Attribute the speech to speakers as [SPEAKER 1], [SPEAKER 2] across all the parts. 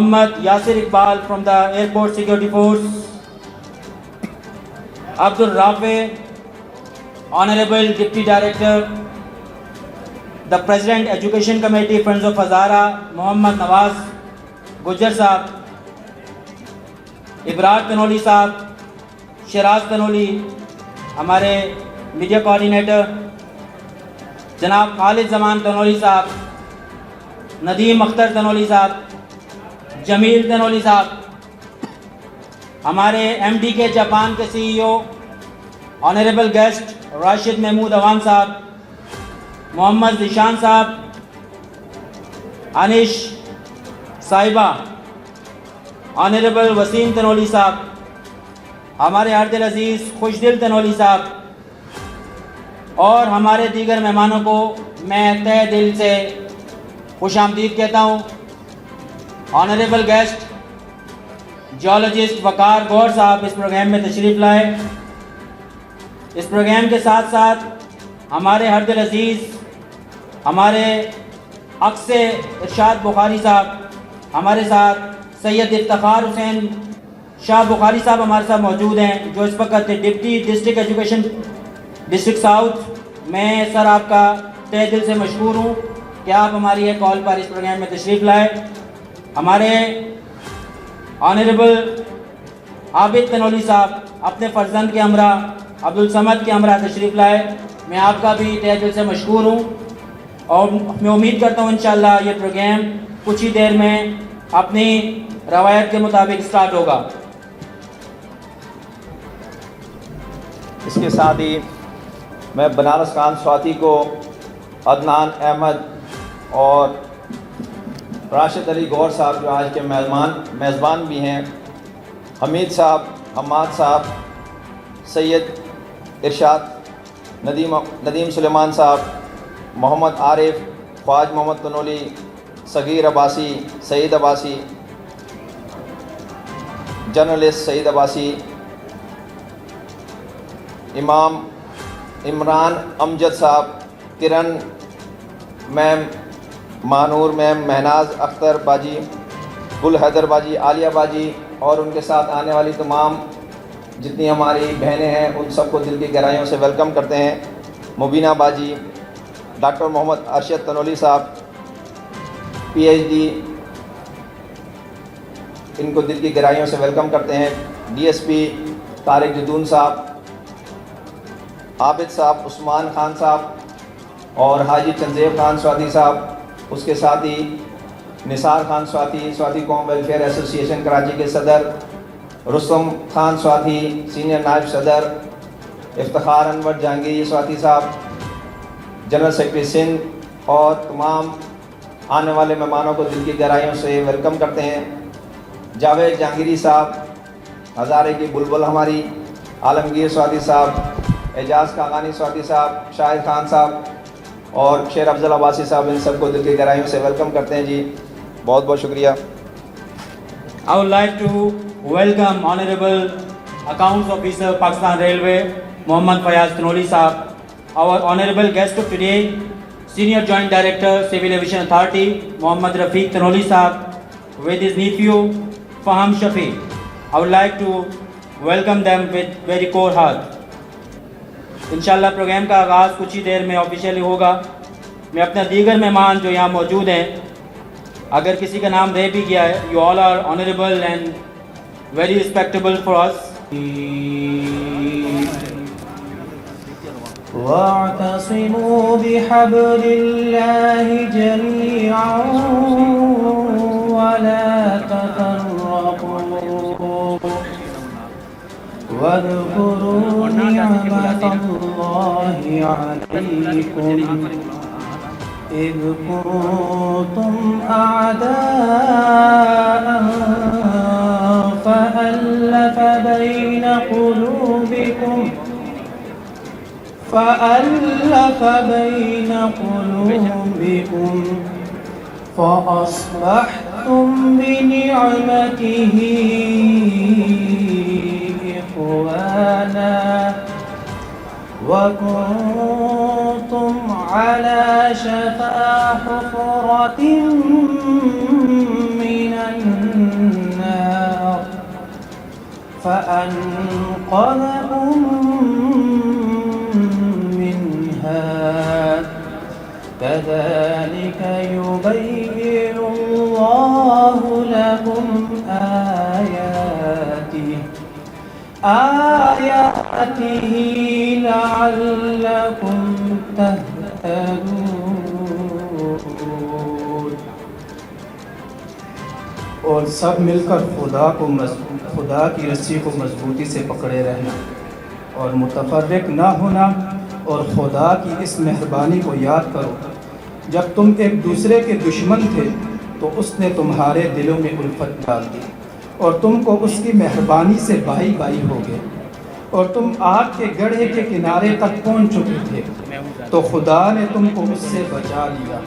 [SPEAKER 1] Muhammad Yasir Iqbal from the Airport Security Force, Abdul Rafi, Honorable Deputy Director, the President Education Committee Friends of Hazara, Muhammad Nawaz Gujjar Sahab, Ibrar Tanoli Sahab, Shiraz Tanoli, ہمارے media coordinator جناب خالد زمان تنولی صاحب, ندیم اختر تنولی صاحب, جمیل تنولی صاحب, ہمارے M D کے Japan کے سی ای او honourable guest Rashid Mahmood Awan صاحب, محمد ذیشان صاحب, انش صاحبہ, آنریبل وسیم تنولی صاحب, ہمارے ہر دل عزیز خوش دل تنولی صاحب, اور ہمارے دیگر مہمانوں کو میں تہ دل سے خوش آمدید کہتا ہوں. آنریبل گیسٹ جیولوجسٹ وقار گور صاحب اس پروگرام میں تشریف لائے. اس پروگرام کے ساتھ ساتھ ہمارے ہر دل عزیز ہمارے عکس ارشاد بخاری صاحب ہمارے ساتھ, سید افتخار حسین شاہ بخاری صاحب ہمارے ساتھ موجود ہیں جو اس وقت deputy district education district south. میں سر آپ کا تہ دل سے مشکور ہوں کہ آپ ہماری ایک کال پر اس پروگرام میں تشریف لائے. ہمارے آنریبل عابد تنولی صاحب اپنے فرزند کے ہمراہ عبدالصمد کے ہمراہ تشریف لائے. میں آپ کا بھی تہ دل سے مشکور ہوں اور میں امید کرتا ہوں انشاءاللہ یہ پروگرام کچھ ہی دیر میں اپنی روایت کے مطابق سٹارٹ ہوگا.
[SPEAKER 2] اس کے ساتھ ہی میں بنارس خان سواتی کو عدنان احمد اور راشد علی گور صاحب جو آج کے میزبان بھی ہیں, حمید صاحب, حماد صاحب, سید ارشاد, ندیم سلیمان صاحب, محمد عارف, خواج محمد تنولی, صغیر عباسی, سعید عباسی, جرنلسٹ سعید عباسی, امام عمران امجد صاحب, کرن میم, مانور میم, مہناز اختر باجی, گل حیدر باجی, عالیہ باجی اور ان کے ساتھ آنے والی تمام جتنی ہماری بہنیں ہیں ان سب کو دل کی گہرائیوں سے ویلکم کرتے ہیں. مبینہ باجی, ڈاکٹر محمد ارشد تنولی صاحب پی ایچ ڈی, ان کو دل کی گہرائیوں سے ویلکم کرتے ہیں. D S P Tariq Jadoon صاحب, عابد صاحب, عثمان خان صاحب اور حاجی چنزیب خان سواتی صاحب, اس کے ساتھ ہی نثار خان سواتی قوم ویلفیئر ایسوسی ایشن کراچی کے صدر, رستم خان سواتی سینئر نائب صدر, افتخار انور جہانگیری سواتی صاحب جنرل سیکرٹری سندھ, اور تمام آنے والے مہمانوں کو دل کی گہرائیوں سے ویلکم کرتے ہیں. جاوید جہانگیری صاحب, ہزارے کی بلبل ہماری, عالمگیر سواتی صاحب, اعجاز کاغانی سواتی صاحب, شاہد خان صاحب اور شیر افضل عباسی صاحب, ان سب کو دل کی گہرائیوں سے ویلکم کرتے ہیں. جی بہت بہت شکریہ.
[SPEAKER 1] I would like to welcome Honorable Accounts Officer Pakistan Railway Muhammad Fayaz Tanoli Sahab, our honorable guest of today, Senior Joint Director Civil Aviation Authority Muhammad Rafiq Tanoli Sahab with his nephew Faham Shafi. I would like to welcome them with very core heart. انشاءاللہ programme کا آغاز کچھ ہی دیر میں officially ہوگا. میں اپنے دیگر مہمان جو یہاں موجود ہیں, اگر کسی کا نام رہ بھی گیا ہے, you all are honourable and very respectable for us.
[SPEAKER 3] واعتصموا بحبل الله جميعا ولا تفرقوا واذكروا نعمة الله عليكم إذ كنتم أعداء فألف بين قلوبكم فأصبحتم بنعمته إخوانا وكنتم على شفا حفرة من النار فأنقذكم منها كذلك يبين الله لكم آياته لعلكم تهتدون.
[SPEAKER 4] اور سب مل کر خدا کی رسی کو مضبوطی سے پکڑے رہنا اور متفرق نہ ہونا، اور خدا کی اس مہربانی کو یاد کرو، جب تم ایک دوسرے کے دشمن تھے تو اس نے تمہارے دلوں میں الفت ڈال دی اور تم کو اس کی مہربانی سے بھائی بھائی ہو گئے، اور تم آگ کے گڑھے کے کنارے تک پہنچ چکے تھے تو خدا نے تم کو اس سے بچا لیا۔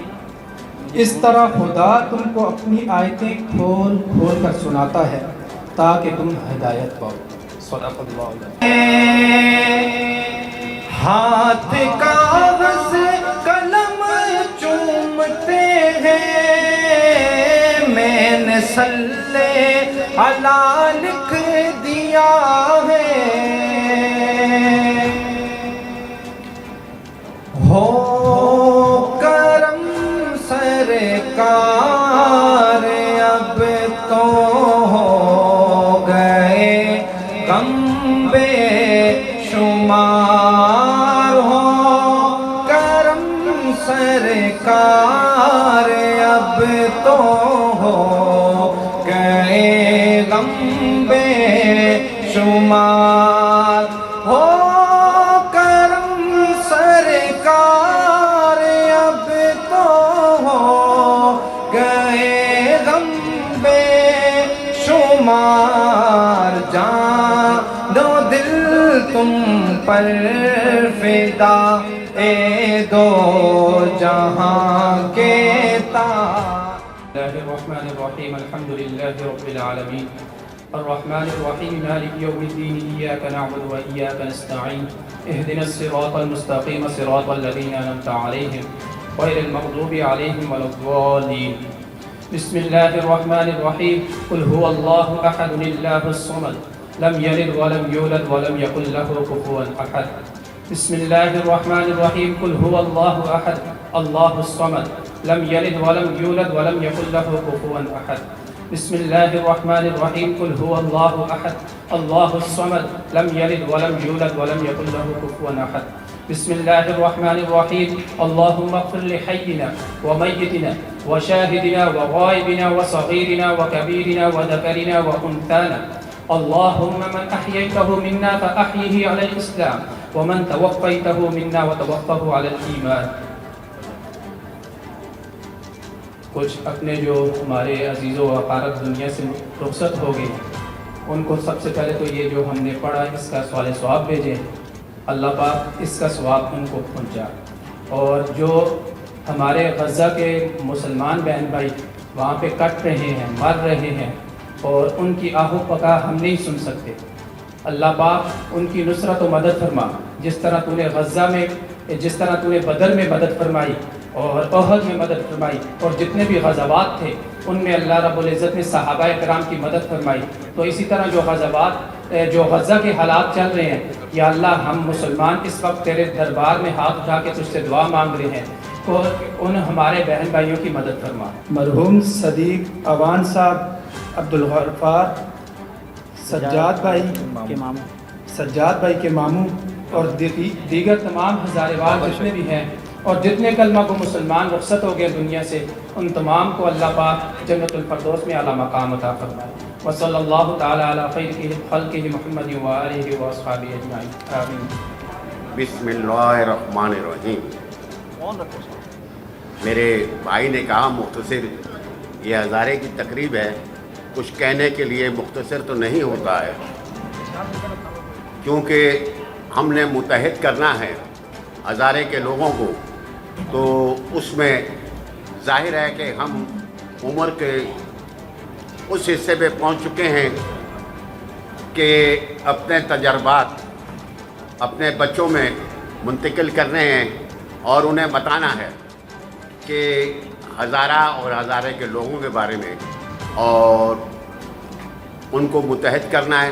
[SPEAKER 4] اس طرح خدا تم کو اپنی آیتیں کھول کھول کر سناتا ہے تاکہ تم ہدایت پاؤ۔ صدق اللہ العظیم۔
[SPEAKER 3] ہاتھ کاغذ قلم چومتے ہیں، میں نے صلی علی لکھ دیا ہے، ہو کرم سرکار اب تو ہو گئے غم بے شمار، ہو کرم سرکار اب تو ہو گئے غم بے شمار، ہو کرم سرکار اب تو ہو گئے غم بے شمار، جان و دل تم پر فدا اے دو جہاں کے تاج۔
[SPEAKER 5] الله الرحمن الرحيم الحمد لله رب العالمين الرحمن الرحيم مالك يوم الدين إياك نعبد وإياك نستعين اهدنا الصراط المستقيم صراط الذين أنعمت عليهم غير المغضوب عليهم ولا الضالين بسم الله الرحمن الرحيم قل هو الله أحد الله الصمد لم يلد ولم يولد ولم يكن له كفوا أحد بسم الله الرحمن الرحيم قل هو الله أحد الله الصمد لم يلد ولم يولد ولم يكن له كفوا أحد بسم الله الرحمن الرحيم قل هو الله أحد الله الصمد لم يلد ولم يولد ولم يكن له كفوا أحد بسم الله الرحمن الرحيم اللهم اغفر لحينا وميتنا وشاهدنا وغائبنا وصغيرنا وكبيرنا وذكرنا وأنثانا اللهم من أحييته منا فأحيه على الإسلام ومن توفيته منا وتوفه على الإيمان۔ کچھ اپنے جو ہمارے عزیز و اقارب دنیا سے رخصت ہو گئے ان کو سب سے پہلے تو یہ جو ہم نے پڑھا اس کا سوال ثواب بھیجے، اللہ پاک اس کا ثواب ان کو پہنچا، اور جو ہمارے غزہ کے مسلمان بہن بھائی وہاں پہ کٹ رہے ہیں، مر رہے ہیں، اور ان کی آہو پکا ہم نہیں سن سکتے، اللہ پاک ان کی نصرت و مدد فرما، جس طرح تو نے غزہ میں، جس طرح تو نے بدر میں مدد فرمائی اور احد میں مدد فرمائی، اور جتنے بھی غزوات تھے ان میں اللہ رب العزت نے صحابہ کرام کی مدد فرمائی، تو اسی طرح جو غزوات جو غزہ کے حالات چل رہے ہیں، یا اللہ ہم مسلمان اس وقت تیرے دربار میں ہاتھ اٹھا کے تجھ سے دعا مانگ رہے ہیں، تو ان ہمارے بہن بھائیوں کی مدد فرما۔
[SPEAKER 4] مرحوم صدیق اوان صاحب، عبدالغفار، سجاد بھائی کے ماموں اور
[SPEAKER 5] دیگر تمام ہزارے وار جتنے بھی ہیں اور جتنے کلمہ کو مسلمان رخصت ہو گئے دنیا سے، ان تمام کو اللہ پاک جنت الفردوس میں اعلیٰ مقام عطا فرمائے۔ وصلی اللہ تعالی علی خیر خلقہ محمد وآلہ واصحابہ اجمعین، آمین۔
[SPEAKER 6] بسم اللہ الرحمن الرحیم۔ میرے بھائی نے کہا مختصر یہ ہزارے کی تقریب ہے، کچھ کہنے کے لیے مختصر تو نہیں ہوتا ہے، کیونکہ ہم نے متحد کرنا ہے ہزارے کے لوگوں کو، تو اس میں ظاہر ہے کہ ہم عمر کے اس حصے پہ پہنچ چکے ہیں کہ اپنے تجربات اپنے بچوں میں منتقل کرنے ہیں اور انہیں بتانا ہے کہ ہزارہ اور ہزارے کے لوگوں کے بارے میں، اور ان کو متحد کرنا ہے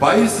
[SPEAKER 7] 22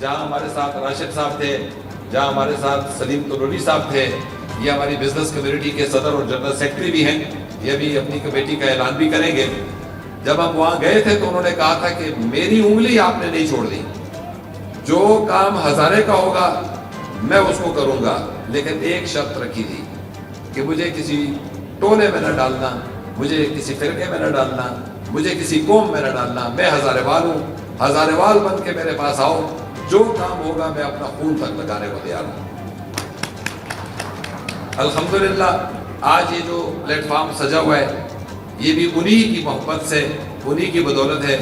[SPEAKER 7] جہاں ہمارے ساتھ راشد صاحب تھے، جہاں ہمارے ساتھ سلیم طلوری صاحب تھے، یہ ہماری بزنس کمیونٹی کے صدر اور جنرل سیکرٹری بھی ہیں، یہ بھی اپنی کمیٹی کا اعلان بھی کریں گے۔ جب ہم وہاں گئے تھے تو انہوں نے کہا تھا کہ میری انگلی آپ نے نہیں چھوڑ دی، جو کام ہزارے کا ہوگا میں اس کو کروں گا، لیکن ایک شرط رکھی تھی کہ مجھے کسی ٹولے میں نہ ڈالنا، مجھے کسی فرقے میں نہ ڈالنا، مجھے کسی قوم میں نہ ڈالنا، میں ہزارے وال ہوں، ہزارے وال بن کے میرے پاس آؤ، جو کام ہوگا میں اپنا خون تک لگانے کو تیار ہوں۔ الحمدللہ آج یہ جو پلیٹ فارم سجا ہوا ہے یہ بھی انہی کی محبت سے، انہی کی بدولت ہے۔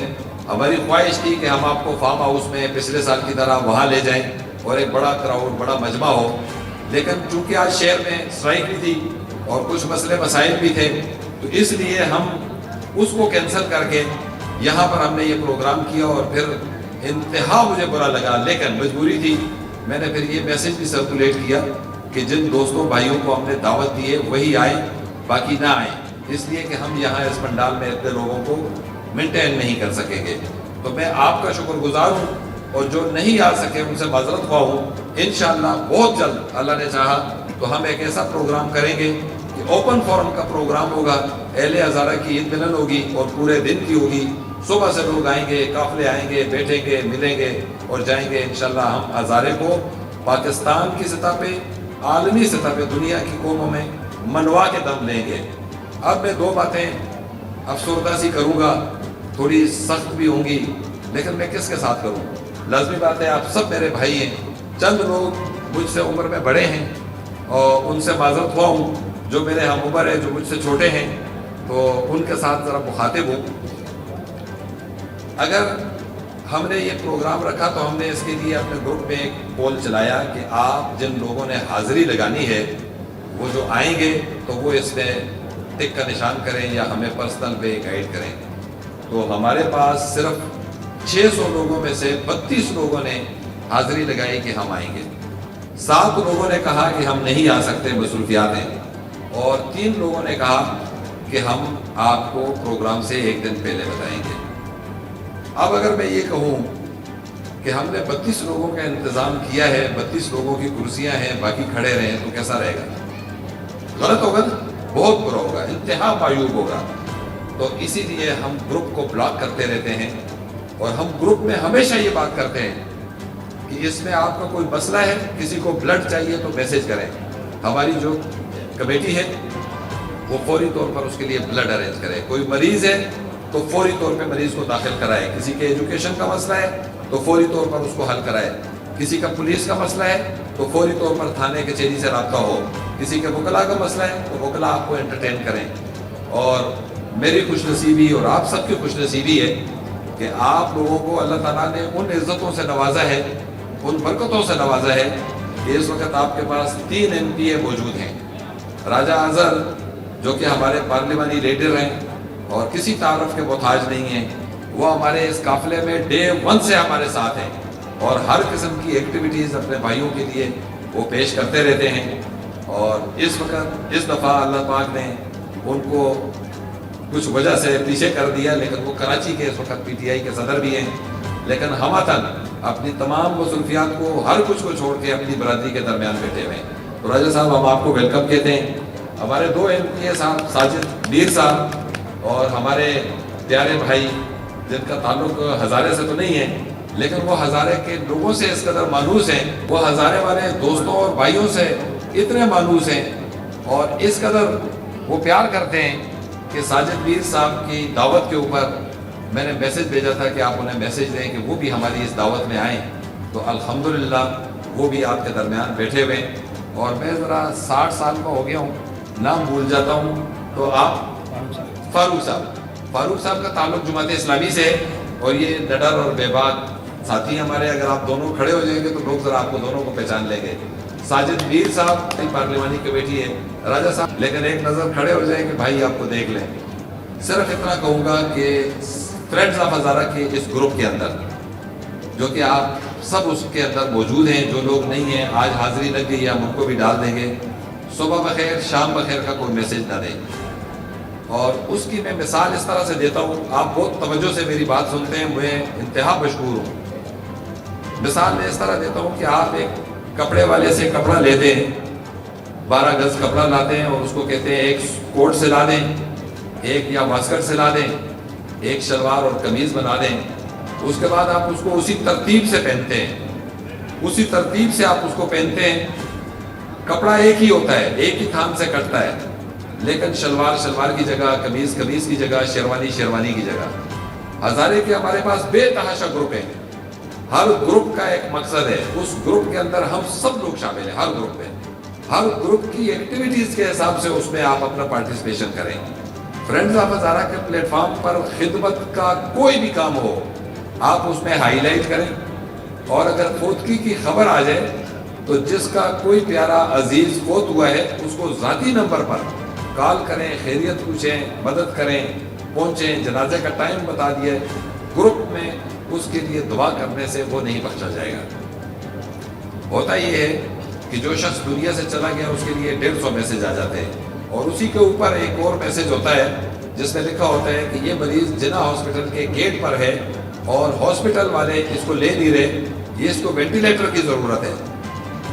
[SPEAKER 7] ہماری خواہش تھی کہ ہم آپ کو فارم ہاؤس میں پچھلے سال کی طرح وہاں لے جائیں اور ایک بڑا کراؤڈ، بڑا مجمع ہو، لیکن چونکہ آج شہر میں اسٹرائک بھی تھی اور کچھ مسئلے مسائل بھی تھے، تو اس لیے ہم اس کو کینسل کر کے یہاں پر ہم نے یہ پروگرام کیا، اور پھر انتہا مجھے برا لگا لیکن مجبوری تھی۔ میں نے پھر یہ میسج بھی سرکولیٹ کیا کہ جن دوستوں بھائیوں کو ہم نے دعوت دی ہے وہی آئیں، باقی نہ آئیں، اس لیے کہ ہم یہاں اس پنڈال میں اتنے لوگوں کو مینٹین نہیں کر سکیں گے۔ تو میں آپ کا شکر گزار ہوں، اور جو نہیں آ سکے ان سے معذرت خواہ ہوں۔ انشاءاللہ بہت جلد اللہ نے چاہا تو ہم ایک ایسا پروگرام کریں گے کہ اوپن فورم کا پروگرام ہوگا، اہل ہزارہ کی عید ملن ہوگی اور پورے دن کی ہوگی، صبح سے لوگ آئیں گے، قافلے آئیں گے، بیٹھیں گے، ملیں گے اور جائیں گے۔ انشاءاللہ ہم ہزارے کو پاکستان کی سطح پہ، عالمی سطح پہ، دنیا کی قوموں میں منوا کے دم لیں گے۔ اب میں دو باتیں افسردہ سی کروں گا، تھوڑی سخت بھی ہوں گی، لیکن میں کس کے ساتھ کروں؟ لازمی بات ہے آپ سب میرے بھائی ہیں، چند لوگ مجھ سے عمر میں بڑے ہیں اور ان سے معذرت خواہ ہوں، جو میرے ہم عمر ہیں، جو مجھ سے چھوٹے ہیں، تو ان کے ساتھ ذرا مخاطب ہوں۔ اگر ہم نے یہ پروگرام رکھا تو ہم نے اس کے لیے اپنے گروپ میں ایک پول چلایا کہ آپ جن لوگوں نے حاضری لگانی ہے وہ جو آئیں گے تو وہ اس میں ٹک کا نشان کریں یا ہمیں پرسنل پہ گائیڈ کریں۔ تو ہمارے پاس صرف 600 لوگوں میں سے 32 لوگوں نے حاضری لگائی کہ ہم آئیں گے، 7 لوگوں نے کہا کہ ہم نہیں آ سکتے، مصروفیات ہیں، اور 3 لوگوں نے کہا کہ ہم آپ کو پروگرام سے ایک دن پہلے بتائیں گے۔ اب اگر میں یہ کہوں کہ ہم نے 32 لوگوں کا انتظام کیا ہے، 32 لوگوں کی کرسیاں ہیں، باقی کھڑے رہیں، تو کیسا رہے گا؟ غلط ہوگا نا، بہت برا ہوگا، انتہا معیوب ہوگا۔ تو اسی لیے ہم گروپ کو بلاک کرتے رہتے ہیں، اور ہم گروپ میں ہمیشہ یہ بات کرتے ہیں کہ اس میں آپ کا کوئی مسئلہ ہے، کسی کو بلڈ چاہیے تو میسج کریں، ہماری جو کمیٹی ہے وہ فوری طور پر اس کے لیے بلڈ ارینج کرے۔ کوئی مریض ہے تو فوری طور پہ مریض کو داخل کرائے، کسی کے ایجوکیشن کا مسئلہ ہے تو فوری طور پر اس کو حل کرائے، کسی کا پولیس کا مسئلہ ہے تو فوری طور پر تھانے کچہری سے رابطہ ہو، کسی کے وکلاء کا مسئلہ ہے تو وکلاء آپ کو انٹرٹین کریں۔ اور میری خوش نصیبی اور آپ سب کی خوش نصیبی ہے کہ آپ لوگوں کو اللہ تعالیٰ نے ان عزتوں سے نوازا ہے، ان برکتوں سے نوازا ہے کہ اس وقت آپ کے پاس 3 MPA موجود ہیں۔ راجہ اظہر جو کہ ہمارے پارلیمانی لیڈر ہیں اور کسی تعارف کے محتاج نہیں ہیں، وہ ہمارے اس قافلے میں ڈے 1 سے ہمارے ساتھ ہیں اور ہر قسم کی ایکٹیویٹیز اپنے بھائیوں کے لیے وہ پیش کرتے رہتے ہیں۔ اور اس وقت اس دفعہ اللہ پاک نے ان کو کچھ وجہ سے پیچھے کر دیا، لیکن وہ کراچی کے اس وقت PTI کے صدر بھی ہیں، لیکن ہماتن اپنی تمام مصروفیات کو، ہر کچھ کو چھوڑ کے اپنی برادری کے درمیان بیٹھے ہوئے ہیں۔ تو راجہ صاحب ہم آپ کو ویلکم کہتے ہیں۔ ہمارے 2 MPA صاحب ساجد میر صاحب اور ہمارے پیارے بھائی جن کا تعلق ہزارے سے تو نہیں ہے لیکن وہ ہزارے کے لوگوں سے اس قدر مانوس ہیں، وہ ہزارے والے دوستوں اور بھائیوں سے اتنے مانوس ہیں اور اس قدر وہ پیار کرتے ہیں کہ ساجد میر صاحب کی دعوت کے اوپر میں نے میسج بھیجا تھا کہ آپ انہیں میسج دیں کہ وہ بھی ہماری اس دعوت میں آئیں، تو الحمدللہ وہ بھی آپ کے درمیان بیٹھے ہوئے۔ اور میں ذرا 60 سال کا ہو گیا ہوں، نام بھول جاتا ہوں، تو آپ فاروق صاحب کا تعلق جماعت اسلامی سے ہے اور یہ نڈر اور بے باک ساتھی ہمارے، اگر آپ دونوں کھڑے ہو جائیں گے تو لوگ ذرا آپ کو دونوں کو پہچان لیں گے۔ ساجد میر صاحب پارلیمانی کمیٹی ہے، راجہ صاحب لیکن ایک نظر کھڑے ہو جائیں کہ بھائی آپ کو دیکھ لیں۔ صرف اتنا کہوں گا کہ فرینڈز آف ہزارہ کے اس گروپ کے اندر جو کہ آپ سب اس کے اندر موجود ہیں، جو لوگ نہیں ہیں آج حاضری لگ گئی، ہم ان کو بھی ڈال دیں گے۔ صبح بخیر شام بخیر کا کوئی میسج نہ دیں، اور اس کی میں مثال اس طرح سے دیتا ہوں، آپ بہت توجہ سے میری بات سنتے ہیں، میں انتہا مشکور ہوں۔ مثال میں اس طرح دیتا ہوں کہ آپ ایک کپڑے والے سے کپڑا لیتے ہیں، 12 گز کپڑا لاتے ہیں اور اس کو کہتے ہیں ایک کوٹ سلا دیں، ایک یا واسکٹ سلا دیں، ایک شلوار اور قمیض بنا دیں. اس کے بعد آپ اس کو اسی ترتیب سے پہنتے ہیں، اسی ترتیب سے آپ اس کو پہنتے ہیں. کپڑا ایک ہی ہوتا ہے، ایک ہی تھام سے کٹتا ہے، لیکن شلوار کی جگہ، قمیض کی جگہ، شیروانی کی جگہ. ہزارے کے ہمارے پاس بے تحاشا گروپ ہیں. ہر گروپ کا ایک مقصد ہے، اس گروپ کے اندر ہم سب لوگ شامل ہیں. ہر گروپ میں ہر گروپ کی ایکٹیویٹیز کے حساب سے اس میں آپ اپنا پارٹیسپیشن کریں. فرینڈز آف ہزارہ کے پلیٹ فارم پر خدمت کا کوئی بھی کام ہو آپ اس میں ہائی لائٹ کریں. اور اگر فوتگی کی خبر آ جائے تو جس کا کوئی پیارا عزیز فوت ہوا ہے اس کو ذاتی نمبر پر کال کریں، خیریت پوچھیں، مدد کریں، پہنچیں، جنازے کا ٹائم بتا دیے. گروپ میں اس کے لیے دعا کرنے سے وہ نہیں بخشا جائے گا. ہوتا یہ ہے کہ جو شخص دنیا سے چلا گیا اس کے لیے 150 میسج آ جاتے ہیں، اور اسی کے اوپر ایک اور میسج ہوتا ہے جس میں لکھا ہوتا ہے کہ یہ مریض جنا ہاسپٹل کے گیٹ پر ہے اور ہاسپٹل والے اس کو لے نہیں رہے، یہ اس کو وینٹیلیٹر کی ضرورت ہے.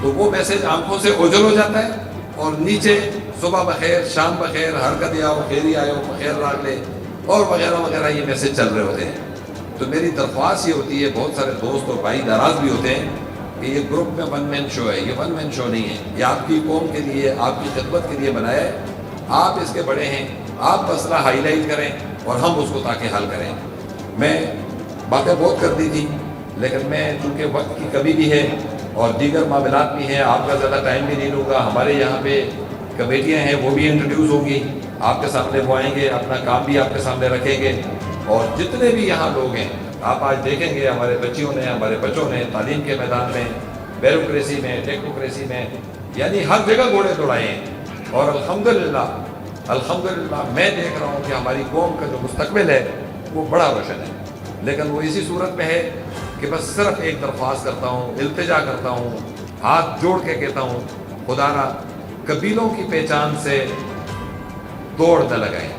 [SPEAKER 7] تو وہ میسج آنکھوں سے اوجھل ہو جاتا ہے اور نیچے صبح بخیر، شام بخیر، حرکت آؤ، خیری آئے ہو، بخیر راگ لے اور وغیرہ وغیرہ یہ میسج چل رہے ہوتے ہیں. تو میری درخواست یہ ہوتی ہے، بہت سارے دوست اور بھائی ناراض بھی ہوتے ہیں کہ یہ گروپ میں ون مین شو ہے. یہ ون مین شو نہیں ہے، یہ آپ کی قوم کے لیے، آپ کی خدمت کے لیے بنایا ہے. آپ اس کے بڑے ہیں، آپ مسئلہ ہائی لائٹ کریں اور ہم اس کو تاکہ حل کریں. میں باتیں بہت کر دی تھی، لیکن میں چونکہ وقت کی کمی بھی ہے اور دیگر معاملات بھی ہیں، آپ کا زیادہ ٹائم بھی نہیں لوں گا. ہمارے یہاں پہ کمیٹیاں ہیں، وہ بھی انٹروڈیوس ہوں گی آپ کے سامنے. وہ آئیں گے، اپنا کام بھی آپ کے سامنے رکھیں گے. اور جتنے بھی یہاں لوگ ہیں آپ آج دیکھیں گے ہمارے بچیوں نے، ہمارے بچوں نے تعلیم کے میدان میں، بیوروکریسی میں، ٹیکنوکریسی میں، یعنی ہر جگہ گھوڑے دوڑائے ہیں. اور الحمدللہ میں دیکھ رہا ہوں کہ ہماری قوم کا جو مستقبل ہے وہ بڑا روشن ہے. لیکن وہ اسی صورت میں ہے کہ بس صرف ایک درخواست کرتا ہوں، التجا کرتا ہوں، ہاتھ جوڑ کے کہتا ہوں، خدا را قبیلوں کی پہچان سے دوڑ نہ لگائیں،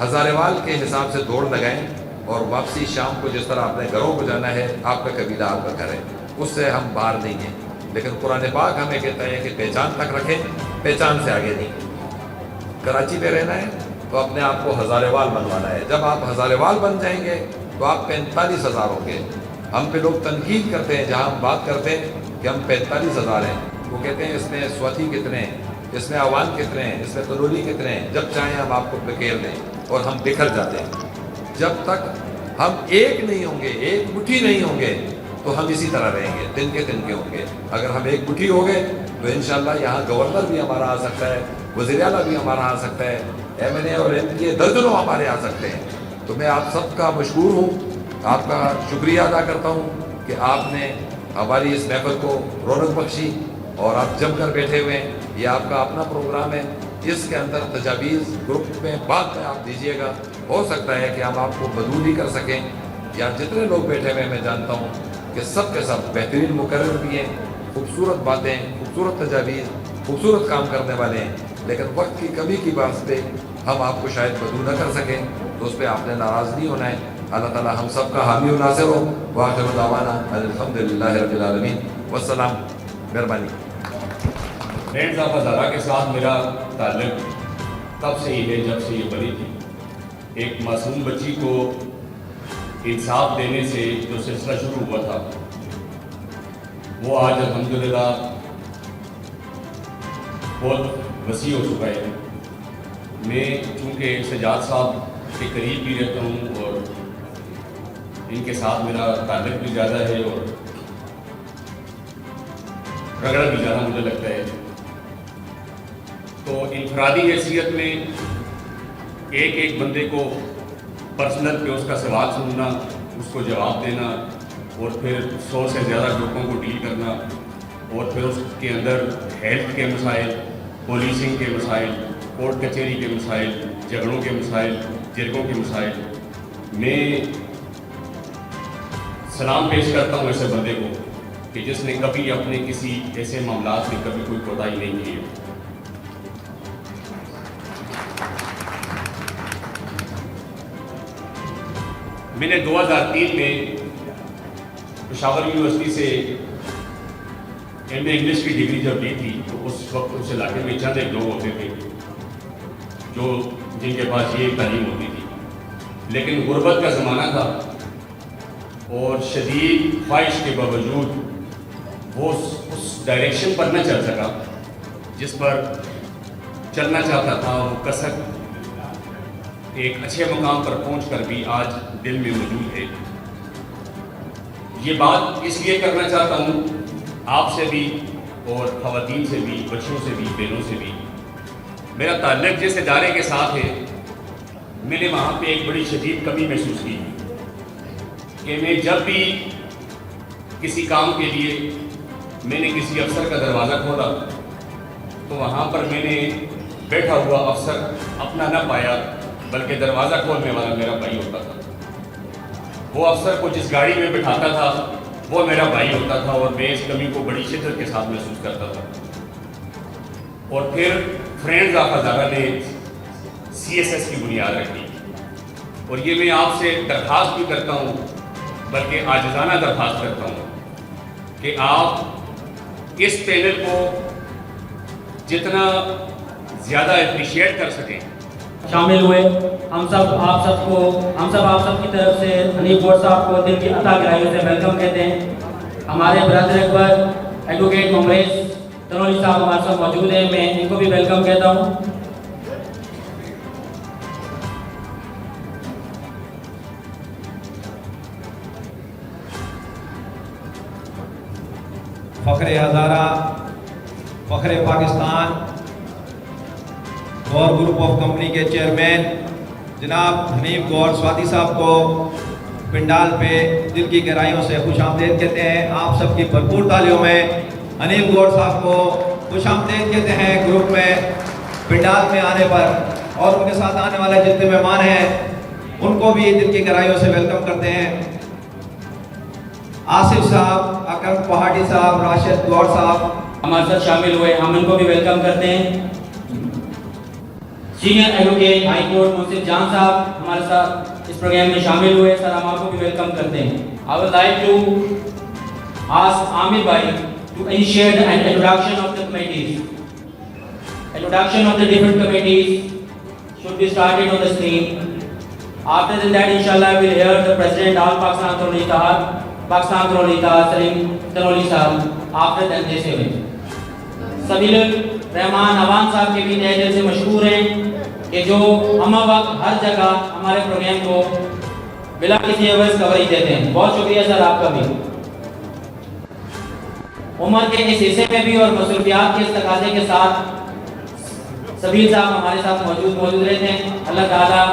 [SPEAKER 7] ہزارے وال کے حساب سے دوڑ لگائیں. اور واپسی شام کو جس طرح اپنے گھروں کو جانا ہے، آپ کا قبیلہ آپ کا گھر ہے، اس سے ہم باہر نہیں ہیں. لیکن قرآن پاک ہمیں کہتا ہے کہ پہچان تک رکھیں، پہچان سے آگے نہیں. کراچی میں رہنا ہے تو اپنے آپ کو ہزارے وال بنوانا ہے. جب آپ ہزارے وال بن جائیں گے تو آپ 45,000 ہوں گے. ہم پہ لوگ تنقید کرتے ہیں جہاں ہم بات کرتے ہیں کہ ہم 45,000 ہیں. وہ کہتے ہیں اس میں سواتی کتنے ہیں، اس میں عوان کتنے ہیں، اس میں تنولی کتنے ہیں. جب چاہیں ہم آپ کو بکیر دیں اور ہم بکھر جاتے ہیں. جب تک ہم ایک نہیں ہوں گے، ایک مٹھی نہیں ہوں گے تو ہم اسی طرح رہیں گے، تن کے ہوں گے. اگر ہم ایک مٹھی ہو گئے تو انشاءاللہ یہاں گورنر بھی ہمارا آ سکتا ہے، وزیر اعلیٰ بھی ہمارا آ سکتا ہے، MNA اور MP درجنوں ہمارے آ سکتے ہیں. تو میں آپ سب کا مشکور ہوں، آپ کا شکریہ ادا کرتا ہوں کہ آپ نے ہماری اس محفل کو رونق بخشی اور آپ جم کر بیٹھے ہوئے ہیں. یہ آپ کا اپنا پروگرام ہے، اس کے اندر تجاویز گروپ میں بعد میں آپ دیجئے گا. ہو سکتا ہے کہ ہم آپ کو بدو بھی کر سکیں. یا جتنے لوگ بیٹھے ہوئے میں جانتا ہوں کہ سب کے سب بہترین مقرر بھی ہیں، خوبصورت باتیں، خوبصورت تجاویز، خوبصورت کام کرنے والے ہیں. لیکن وقت کی کمی کی بات پہ ہم آپ کو شاید بدو نہ کر سکیں، تو اس پہ آپ نے ناراض نہیں ہونا ہے. اللہ تعالی ہم سب کا حامی و ناصر ہو. وآخر دعوانا الحمدللہ رب العالمین. والسلام. مہربانی.
[SPEAKER 8] فرینڈز آف ہزارہ کے ساتھ میرا تعلق تب سے ہی ہے جب سے یہ بنی تھی. ایک معصوم بچی کو انصاف دینے سے جو سلسلہ شروع ہوا تھا وہ آج الحمدللہ بہت وسیع ہو چکا ہے. میں چونکہ سجاد صاحب کے قریب بھی رہتا ہوں اور ان کے ساتھ میرا تعلق بھی زیادہ ہے اور رگڑا بھی زیادہ مجھے لگتا ہے، تو انفرادی حیثیت میں ایک ایک بندے کو پرسنل پہ اس کا سوال سننا، اس کو جواب دینا اور پھر 100 سے زیادہ لوگوں کو ڈیل کرنا اور پھر اس کے اندر ہیلتھ کے مسائل، پولیسنگ کے مسائل، کورٹ کچہری کے مسائل، جھگڑوں کے مسائل، جرگوں کے مسائل. میں سلام پیش کرتا ہوں ایسے بندے کو کہ جس نے کبھی اپنے کسی ایسے معاملات میں کبھی کوئی کوتاہی نہیں کی ہے. میں نے 2003 میں پشاور یونیورسٹی سے ایم اے انگلش کی ڈگری جب لی تھی تو اس وقت اس علاقے میں چند ایک لوگ ہوتے تھے جو جن کے پاس یہ تعلیم ہوتی تھی، لیکن غربت کا زمانہ تھا اور شدید خواہش کے باوجود وہ اس ڈائریکشن پر نہ چل سکا جس پر چلنا چاہتا تھا. وہ کسک ایک اچھے مقام پر پہنچ کر بھی آج دل میں موجود ہے. یہ بات اس لیے کرنا چاہتا ہوں آپ سے بھی اور خواتین سے بھی، بچوں سے بھی، بہنوں سے بھی. میرا تعلق جس ادارے کے ساتھ ہے، میں نے وہاں پہ ایک بڑی شدید کمی محسوس کی کہ میں جب بھی کسی کام کے لیے میں نے کسی افسر کا دروازہ کھولا تو وہاں پر میں نے بیٹھا ہوا افسر اپنا نہ پایا، بلکہ دروازہ کھولنے والا میرا بھائی ہوتا تھا. وہ افسر کو جس گاڑی میں بٹھاتا تھا وہ میرا بھائی ہوتا تھا، اور میں اس کمی کو بڑی شدت کے ساتھ محسوس کرتا تھا. اور پھر فرینڈز آف ہزارہ نے CSS کی بنیاد رکھی، اور یہ میں آپ سے درخواست بھی کرتا ہوں، بلکہ عاجزانہ درخواست کرتا ہوں کہ آپ اس پینل کو جتنا زیادہ اپریشیٹ کر سکیں.
[SPEAKER 1] شامل ہوئے. ہم سب آپ سب کی طرف سے حنیف گوڈ صاحب کو دل کی عطا گہرائیوں سے ویلکم کہتے ہیں. ہمارے برادر اکبر ایڈوکیٹ ممریز تنولی صاحب ہمارے ساتھ موجود ہیں، میں ان کو بھی ویلکم کہتا ہوں.
[SPEAKER 3] فخر ہزارہ، فخر پاکستان گور گروپ آف کمپنی کے چیئرمین جناب حنیف گوڈ سوادی صاحب کو پنڈال پہ دل کی گہرائیوں سے خوش آمدید کہتے ہیں. آپ سب کی بھرپور تالیوں میں حنیف گوڈ صاحب کو خوش آمدید کہتے ہیں گروپ میں پنڈال میں آنے پر. اور ان کے ساتھ آنے والے جتنے مہمان ہیں ان کو بھی دل کی گہرائیوں سے ویلکم کرتے ہیں. آصف صاحب، اکرم پہاڑی صاحب، راشد گوڈ صاحب
[SPEAKER 1] ہمارے ساتھ شامل ہوئے، ہم ان کو بھی ویلکم کرتے ہیں. سینئر ایڈوکیٹ ہائی کورٹ منصف جان صاحب ہمارے ساتھ اس پروگرام میں شامل ہوئے. سر ہم آپ کو بھی ویلکم کرتے ہیں. I would like to ask Amir bhai to initiate an introduction of the committees. Introduction of the different committees should be started on the screen. After that, inshallah, we will hear the President of Pakistan Tanoli Salim Tanoli Sahab. After that, they say it. سبیل رحمان عوان صاحب کے بھی تہ دل سے مشکور ہیں کہ جو ہم وقت ہر جگہ ہمارے پروگرام کو بلا کسی عوض کوریج دیتے ہیں. بہت شکریہ سر آپ کا بھی. عمر کے اس حصے میں بھی اور مصروفیات کے اس تقاضے کے ساتھ سبیل صاحب ہمارے ساتھ موجود رہتے ہیں. اللہ تعالیٰ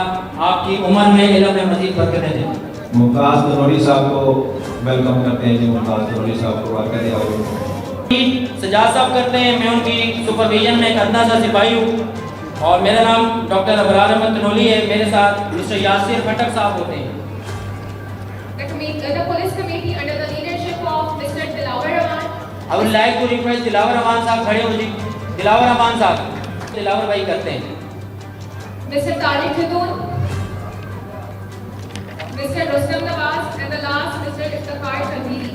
[SPEAKER 1] آپ کی عمر میں علم میں مزید برکتیں دیں.
[SPEAKER 2] ممتاز تنولی صاحب کو ویلکم کرتے ہیں. ممتاز تنولی صاحب کو برکت اور
[SPEAKER 1] سجاد صاحب کرتے ہیں. میں ان کی سپرویژن میں ایک ادنا سا سپاہی ہوں اور میرا نام ڈاکٹر ابرار احمد تنولی ہے. میرے ساتھ مسٹر یاسر پھٹک صاحب ہوتے ہیں.
[SPEAKER 9] The police committee under the leadership of Mr. Dilawar Rahman.
[SPEAKER 1] I would like to request دلاور رحمان صاحب کھڑے ہو جی. دلاور رحمان صاحب دلاور بھائی کرتے ہیں.
[SPEAKER 9] Mr. Tariq Khatun, Mr. Rustam Nawaz, and the last Mr. Iftikhar Tanviri.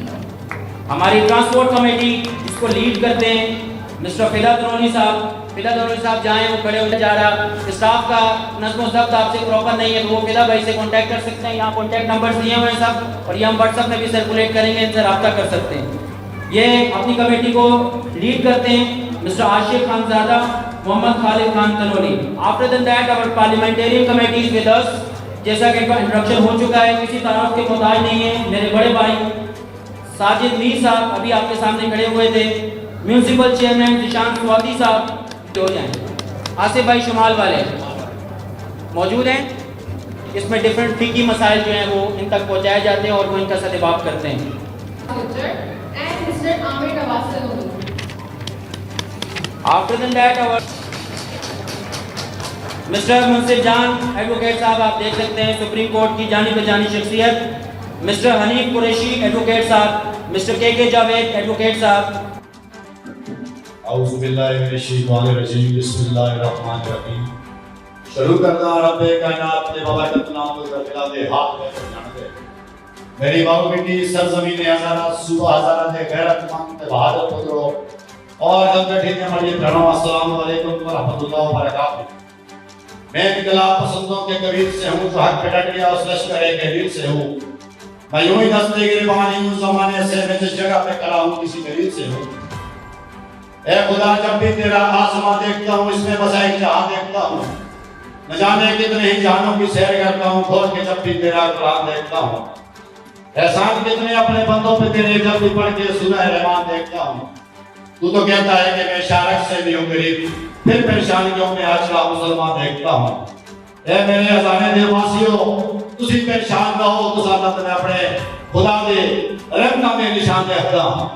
[SPEAKER 1] ہماری ٹرانسپورٹ کمیٹی اس کو لیڈ کرتے ہیں مسٹر فدا تنولی صاحب. فدا تنولی صاحب جائیں وہ کھڑے ہوتے جا رہا. اسٹاف کا نظم و ضبط آپ سے پراپر نہیں ہے تو وہ فدا بھائی سے کانٹیکٹ کر سکتے ہیں. یہاں کانٹیکٹ نمبرز دیے ہوئے ہیں سب اور یہ ہم واٹس ایپ میں بھی سرکولیٹ کریں گے، ان سے رابطہ کر سکتے ہیں. یہ اپنی کمیٹی کو لیڈ کرتے ہیں mister Ashiq Khan Zada, Muhammad Khalid Khan Tanoli. After then that our parliamentarian committees with us. جیسا کہ ان کا انٹروڈکشن ہو چکا ہے، کسی تعارف کے محتاج نہیں ہے. میرے بڑے بھائی ساجد میر صاحب ابھی آپ کے سامنے کھڑے ہوئے تھے. میونسپل چیئرمین ذیشان سوادی صاحب ہو جائیں. آصف بھائی شمال والے موجود ہیں. اس میں ڈفرینٹ فقہی مسائل جو ہیں وہ ان تک پہنچائے جاتے ہیں اور وہ ان کا سدباب کرتے ہیں.
[SPEAKER 9] And Mr. Amir Nawaz Tanoli.
[SPEAKER 1] After that our mister Munsif Jan advocate صاحب آپ دیکھ سکتے ہیں سپریم کورٹ کی جانی پہچانی شخصیت. مسٹر حنیف قریشی ایڈوکیٹ صاحب. مسٹر کے جاوید ایڈوکیٹ صاحب.
[SPEAKER 10] اعوذ باللہ من الشیطان الرجیم، بسم اللہ الرحمن الرحیم. شروع کرنا رب کائنات نے بابا کتنا کو درجہ دے ہاتھ میں جان دے میری ماں بیٹی سرزمین ہزارہ صوبہ ہزارہ دے غیرت مند بہادر پترو اور گمگٹھی نے ہماری پرنام السلام علیکم ورحمۃ اللہ وبرکاتہ. میں انقلاب پسندوں کے قبیل سے ہوں جو حق پہ ڈٹ گیا اس لشکر ایک حویل سے ہوں. میں یوں ہی دستے گریبان ہوں زمانے سے میں جس جگہ پہ کھڑا ہوں کسی دلیل سے ہوں. اے خدا جب بھی تیرا آسمان دیکھتا ہوں اس میں بس ایک جہاں دیکھتا ہوں. نہ جانے کتنے ہی جہانوں کی سیر کرتا ہوں کھول کے جب بھی تیرا قرآن دیکھتا ہوں. احسان کتنے اپنے بندوں پہ تیرے جب بھی پڑھ کے سنہ رحمان دیکھتا ہوں. تو کہتا ہے کہ میں شارک سے بھی ہوں غریب پھر پریشانیوں میں آجرا مسلمان دیکھتا ہوں. اے میرے ہزارے دے واسیو تسی پریشان نہ ہو تو ساتھ میں اپنے خدا دے رحمتاں دے نشان دیکھتا ہوں.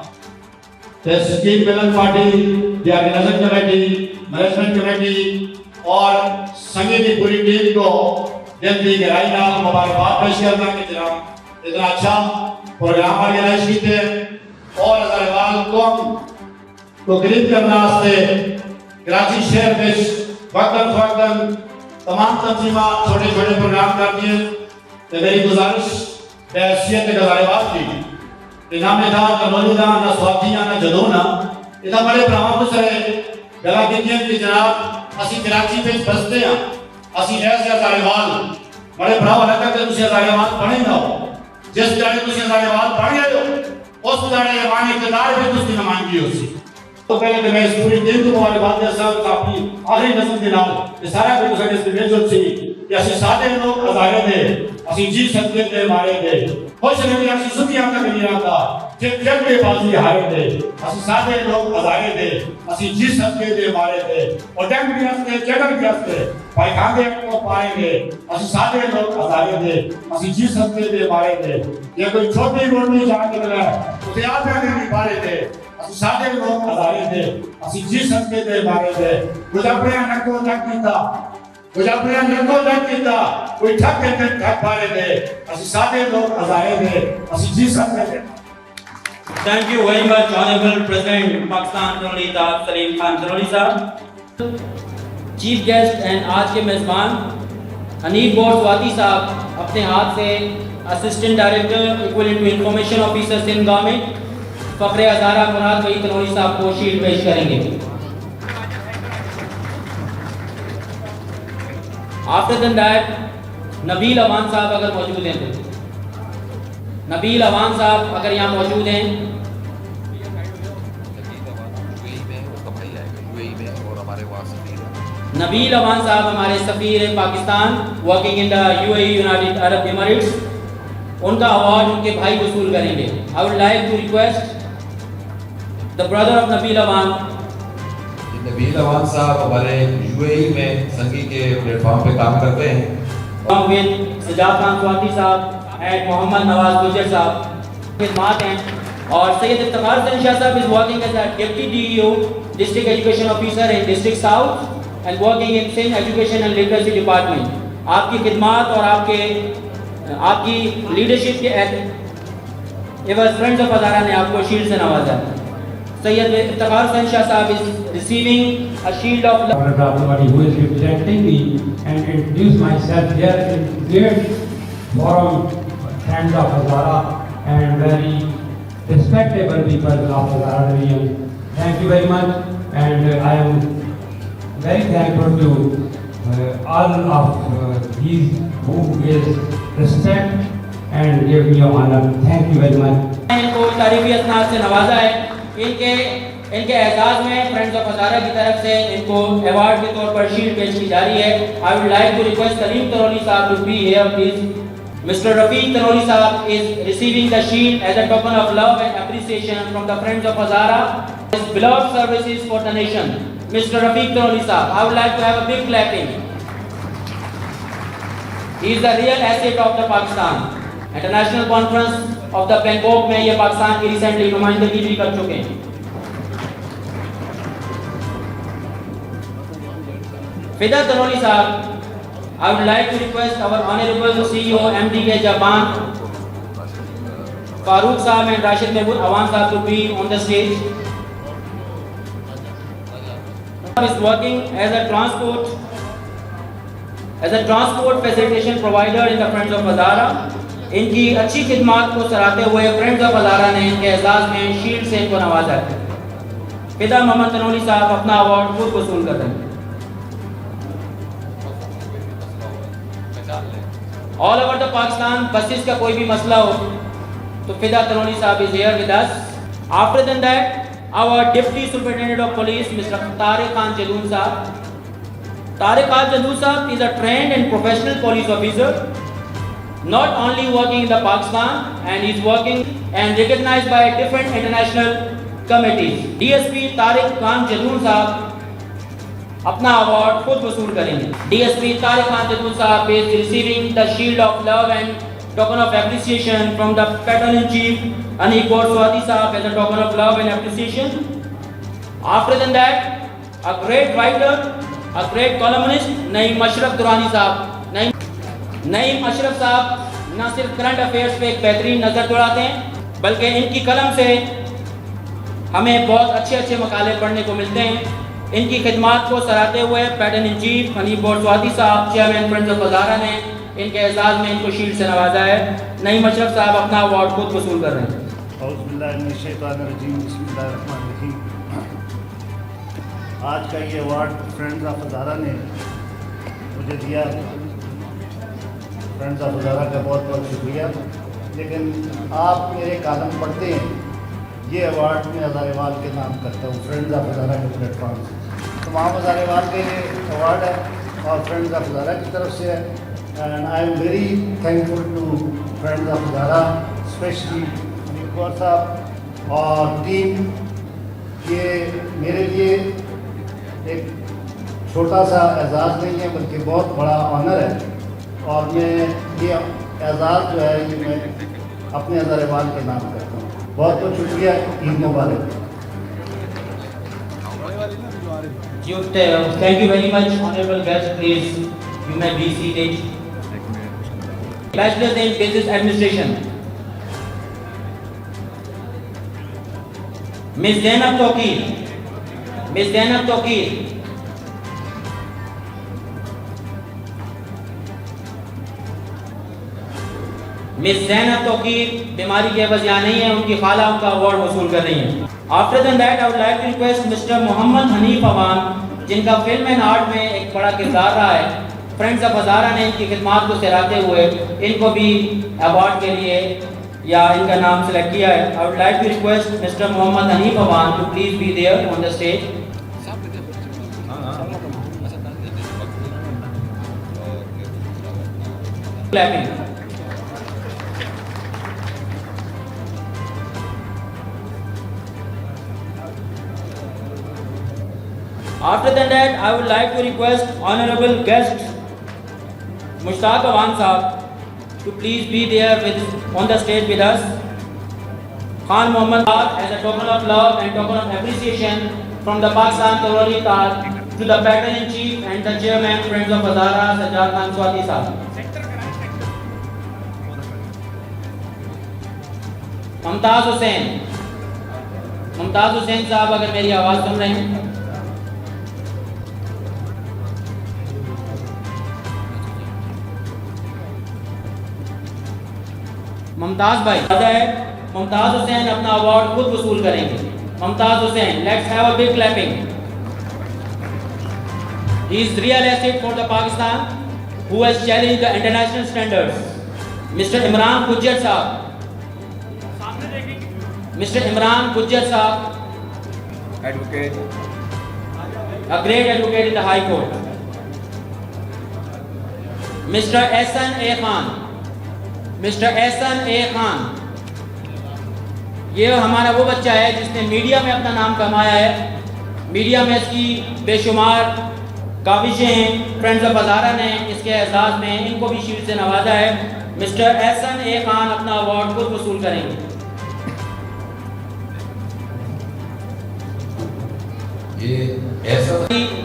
[SPEAKER 10] تے سکیم ملن پارٹی دی آرگنائزنگ کمیٹی مینجمنٹ کمیٹی اور سنگی کی پوری ٹیم کو دل کی گہرائی نال مبارکباد پیش کرنا کہ جناب اتنا اچھا پروگرام آرگنائز کیتے اور ہزاروال قوم کو قریب کرنا واسطے کراچی شہر میں وقتاً فوقتاً تمام تنظیمات چھوٹے چھوٹے پروگرام کرتی ہیں. تو میری گزارش بحیثیت ہزاروال کی کہ نہ میں تھا کنولی دا نہ سواتیاں نہ جدونا اتنا بڑے براہم کو سرے گلا کتنے کہ جناب اسی کراچی پہ بستے ہیں اسی ایسے ہزاروال بڑے براہم رہتا کہ تسی ہزاروال پڑھیں نہ ہو. جس جانے تسی ہزاروال پڑھ گئے ہو اس جانے ایمان اقتدار پہ تسی نمائندگی ہو سی. تو پہلے تو میں اس پوری ٹیم کو مبارکباد دے ساتھ اپنی آخری نظم کے نام یہ سارا کچھ اس کے میجر سی کہ اسی سادے لوگ ہزارے دے اسی جی سکتے دے مارے دے خوش رہے اسی ستی آتا نہیں رہتا جب کے بازی ہارے دے اسی سادے لوگ ہزارے دے اسی جی سکتے دے مارے دے اور ٹینک بھی رستے چیڈر بھی رستے بھائی کھاندے کو پائیں گے اسی سادے لوگ ہزارے دے اسی جی سکتے دے مارے دے. یہ کوئی چھوٹی موٹی جان کے ملا ہے اسے آپ نہیں پارے دے سادے لوگ ہزارے دے اسی جی سکتے دے مارے دے. کچھ اپنے نکو تک کیتا کچھ اپنے نکو تک کیتا کوئی ٹھک کے ٹھک پارے دے اسی سادے لوگ ہزارے دے اسی جی سکتے دے.
[SPEAKER 1] Thank you very much, Honorable President Pakistan Tanoli Taab Salim Khan Tanoli صاحب. چیف گیسٹ اینڈ آج کے میزبان حنیف گور سواتی صاحب اپنے ہاتھ سے assistant director equivalent to information officer Sindh government Fakhar Hazara مراد بھائی تنوری صاحب کو شیلڈ پیش کریں گے. آفٹر دین دیٹ نبیل اوان صاحب اگر موجود ہیں تو نبیل اوان صاحب اگر یہاں موجود ہیں. نبیل اوان صاحب ہمارے سفیر Pakistan working in the UAE United Arab Emirates ان کا اوارڈ ان کے بھائی وصول کریں گے. I would like to request the brother of Nabil Awan.
[SPEAKER 7] نبیل اوان صاحب ہمارے UAE میں سنگی کے پلیٹ فارم پہ کام کرتے ہیں.
[SPEAKER 1] with سجاد خان سواتی صاحب and محمد نواز گجر صاحب خدمات ہیں. اور سید افتخار حسین شاہ صاحب is working as a Deputy DEO District Education Officer in District South and working in Sindh Education and Literacy Department. آپ کی خدمات اور آپ کی لیڈرشپ کے عوض فرینڈز آف ہزارہ نے آپ کو شیلڈ سے نوازا. سید افتخار حسین شاہ صاحب is receiving a shield of love.
[SPEAKER 11] Everybody who is representing me and introduce myself here in great forum, friends of Hazara and very respectable people of Hazara region. Thank you very much and I am very thankful to all of these who is respect and give me honor. Thank you very much.
[SPEAKER 1] ان کو تعریفی اسناد سے نوازا ہے. ان کے اعزاز میں friends of Hazara کی طرف سے ان کو ایوارڈ کے طور پر شیلڈ پیش کی جا رہی ہے. I would like to request Salim Tanoli صاحب to be here please. Mr. Rafiq Tanoli صاحب is receiving the shield as a token of love and appreciation from the friends of Hazara. His beloved services for the nation. Mr. Rafiq Tanoli صاحب, I would like to have a big clapping. He is the real asset of the Pakistan. International Conference of the Bangkok میں یہ پاکستان کی recently نمائندگی بھی کر چکے ہیں. فدا تنولی صاحب, I would like to request our honorable CEO MD کے جاپان فاروق صاحب and راشد محمود اوان صاحب to be on the stage. Is working as a transport facilitation provider in the Friends of Hazara. ان کی اچھی خدمات کو سراہتے ہوئے فرینڈز آف ہزارہ نے ان کے اعزاز میں شیلڈ سے ان کو نوازا ہے۔ فدا محمد تنولی صاحب اپنا ایوارڈ خود وصول کر رہے ہیں۔ All over the Pakistan buses کا کوئی بھی مسئلہ ہو تو فدا تنولی صاحب is here with us. After than that, our Deputy Superintendent of Police, Mr. Tariq Khan Jaloon Sahab. Tariq Khan Jaloon Sahab is a trained and professional police officer, not only working in the Pakistan, and is working and recognized by different international committees. DSP Tariq Khan Jaloon Sahab اپنا award خود وصول کریں گے۔ D S P Tariq Khan Jaloon Sahab is receiving the shield of love and token of appreciation from the Patron in Chief Aneek Kaur Swadhi Sahab as a token of love and appreciation. After than that, a great writer, a great columnist, نعیم اشرف درانی صاحب۔ نعیم اشرف صاحب نہ صرف current affairs پہ ایک بہترین نظر دوڑاتے ہیں بلکہ ان کی قلم سے ہمیں بہت اچھے اچھے مقالے پڑھنے کو ملتے ہیں۔ ان کی خدمات کو سراہتے ہوئے پیٹرن ان چیف انیک کور سوادھی صاحب چیئرمین فرینڈز آف ہزارہ نے ان کے اعزاز میں ان کو شیلڈ سے نوازا ہے۔ نعیم اشرف صاحب اپنا ایوارڈ خود وصول کر رہے ہیں۔
[SPEAKER 10] اعوذ باللہ من الشیطان الرجیم، بسم اللہ الرحمن الرحیم۔ آج کا یہ ایوارڈ فرینڈز آف ہزارہ نے مجھے دیا، فرینڈز آف ہزارہ کا بہت بہت شکریہ۔ لیکن آپ میرے کالم پڑھتے ہیں، یہ ایوارڈ میں ہزاریوال کے نام کرتا ہوں، فرینڈز آف ہزارہ کے پلیٹ فارم سے۔ تمام ہزاریوال کا یہ ایوارڈ ہے اور فرینڈز آف ہزارہ کی طرف سے ہے، and I am very thankful to friends of Hazara, especially Anik Kaur صاحب اور ٹیم۔ یہ میرے لیے ایک چھوٹا سا اعزاز نہیں ہے بلکہ بہت بڑا آنر ہے، اور میں یہ اعزاز جو ہے یہ میں اپنے ہزاریوال کے نام کرتا ہوں۔ بہت بہت شکریہ، عید مبارک۔
[SPEAKER 1] Thank you very much, honorable guest. Please, you may be seated. Bachelor's in Business Administration, Ms. Zainab Tawqir. Ms. Zainab Tawqir. Ms. Zainab Tawqir بیماری کے عوض یہاں نہیں ہے، ان کی خالہ ان کا ایوارڈ وصول کر رہی ہیں۔ After than that, I would like to request Mr. محمد حنیف عوان، جن کا فلم اینڈ آرٹ میں ایک بڑا کردار رہا ہے، فرینڈز آف ہزارہ نے ان کی خدمات کو سراہتے ہوئے ان کو بھی ایوارڈ کے لیے یا ان کا نام سلیکٹ کیا ہے۔ I would like to request Mr. Muhammad Hanif Awan to please be there on the stage. Clapping. After that, I would like to request honorable guest Mushtaq Awan Sahab to please be there on the stage with us. Khan Mohammad Saad as a token of love and token of appreciation from the Pakistan Tawali Taj to the Patron in Chief and the Chairman Friends of Hazara Sajjad Khan Swadhi Sahab. ممتاز حسین صاحب اگر میری آواز سن رہے ہیں۔ ممتاز بھائی ممتاز حسین اپنا award خود وصول کریں گے۔ Mumtaz Hussain, let's have a big clapping. He is real asset for the Pakistan who has challenged the international standards. Mister Imran Gujjar Sahab, mister Imran Gujjar Sahab, advocate, a great advocate in the High Court. Mr. Ehsan A. Khan, Mr. Ehsan A. Khan، یہ ہمارا وہ بچہ ہے جس نے media میں اپنا نام کمایا ہے، میڈیا میں اس کی بے شمار کاوشیں ہیں۔ فرینڈز آف ہزارہ نے اس کے اعزاز میں ان کو بھی شیلڈ سے نوازا ہے۔ مسٹر احسن اے خان اپنا ایوارڈ خود وصول کریں گے۔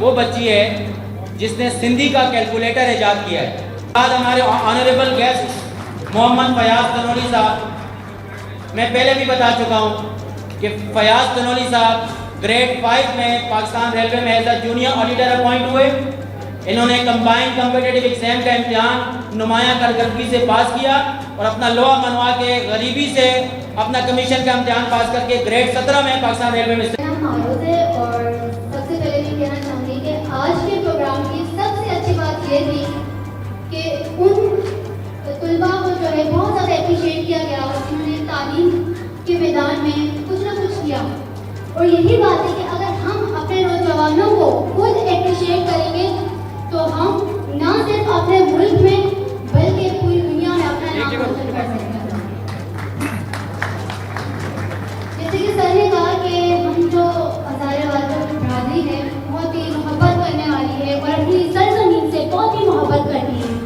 [SPEAKER 1] وہ بچی ہے جس نے سندھی کا کیلکولیٹر ایجاد کیا ہے۔ بعد ہمارے آنریبل گیسٹ محمد فیاض تنولی صاحب، میں پہلے بھی بتا چکا ہوں کہ فیاض تنولی صاحب گریڈ 5 میں پاکستان ریلوے میں as a junior auditor appoint ہوئے۔ انہوں نے کمبائنڈ کمپیٹیٹیو ایگزام کا امتحان نمایاں کارکردگی سے پاس کیا اور اپنا لوہا منوا کے غریبی سے اپنا کمیشن کا امتحان پاس کر کے گریڈ 17 میں پاکستان ریلوے میں
[SPEAKER 12] معروض ہے. اور سب سے پہلے میں کہنا چاہوں گی کہ آج کے پروگرام کی سب سے اچھی بات یہ تھی کہ ان طلباء کو جو ہے بہت زیادہ اپریشیٹ کیا گیا اور انہوں نے تعلیم کے میدان میں کچھ نہ کچھ کیا. اور یہی بات ہے کہ اگر ہم اپنے نوجوانوں کو خود اپریشیٹ کریں گے تو ہم نہ صرف اپنے ملک میں بلکہ پوری دنیا میں اپنا نام روشن کر سکتے ہیں. جیسے کہ سر نے کہا کہ ہم جو ہزارے والا برادری ہے بہت ہی محبت کرنے والی ہے اور اپنی سرزمین سے بہت ہی محبت کرتی ہے,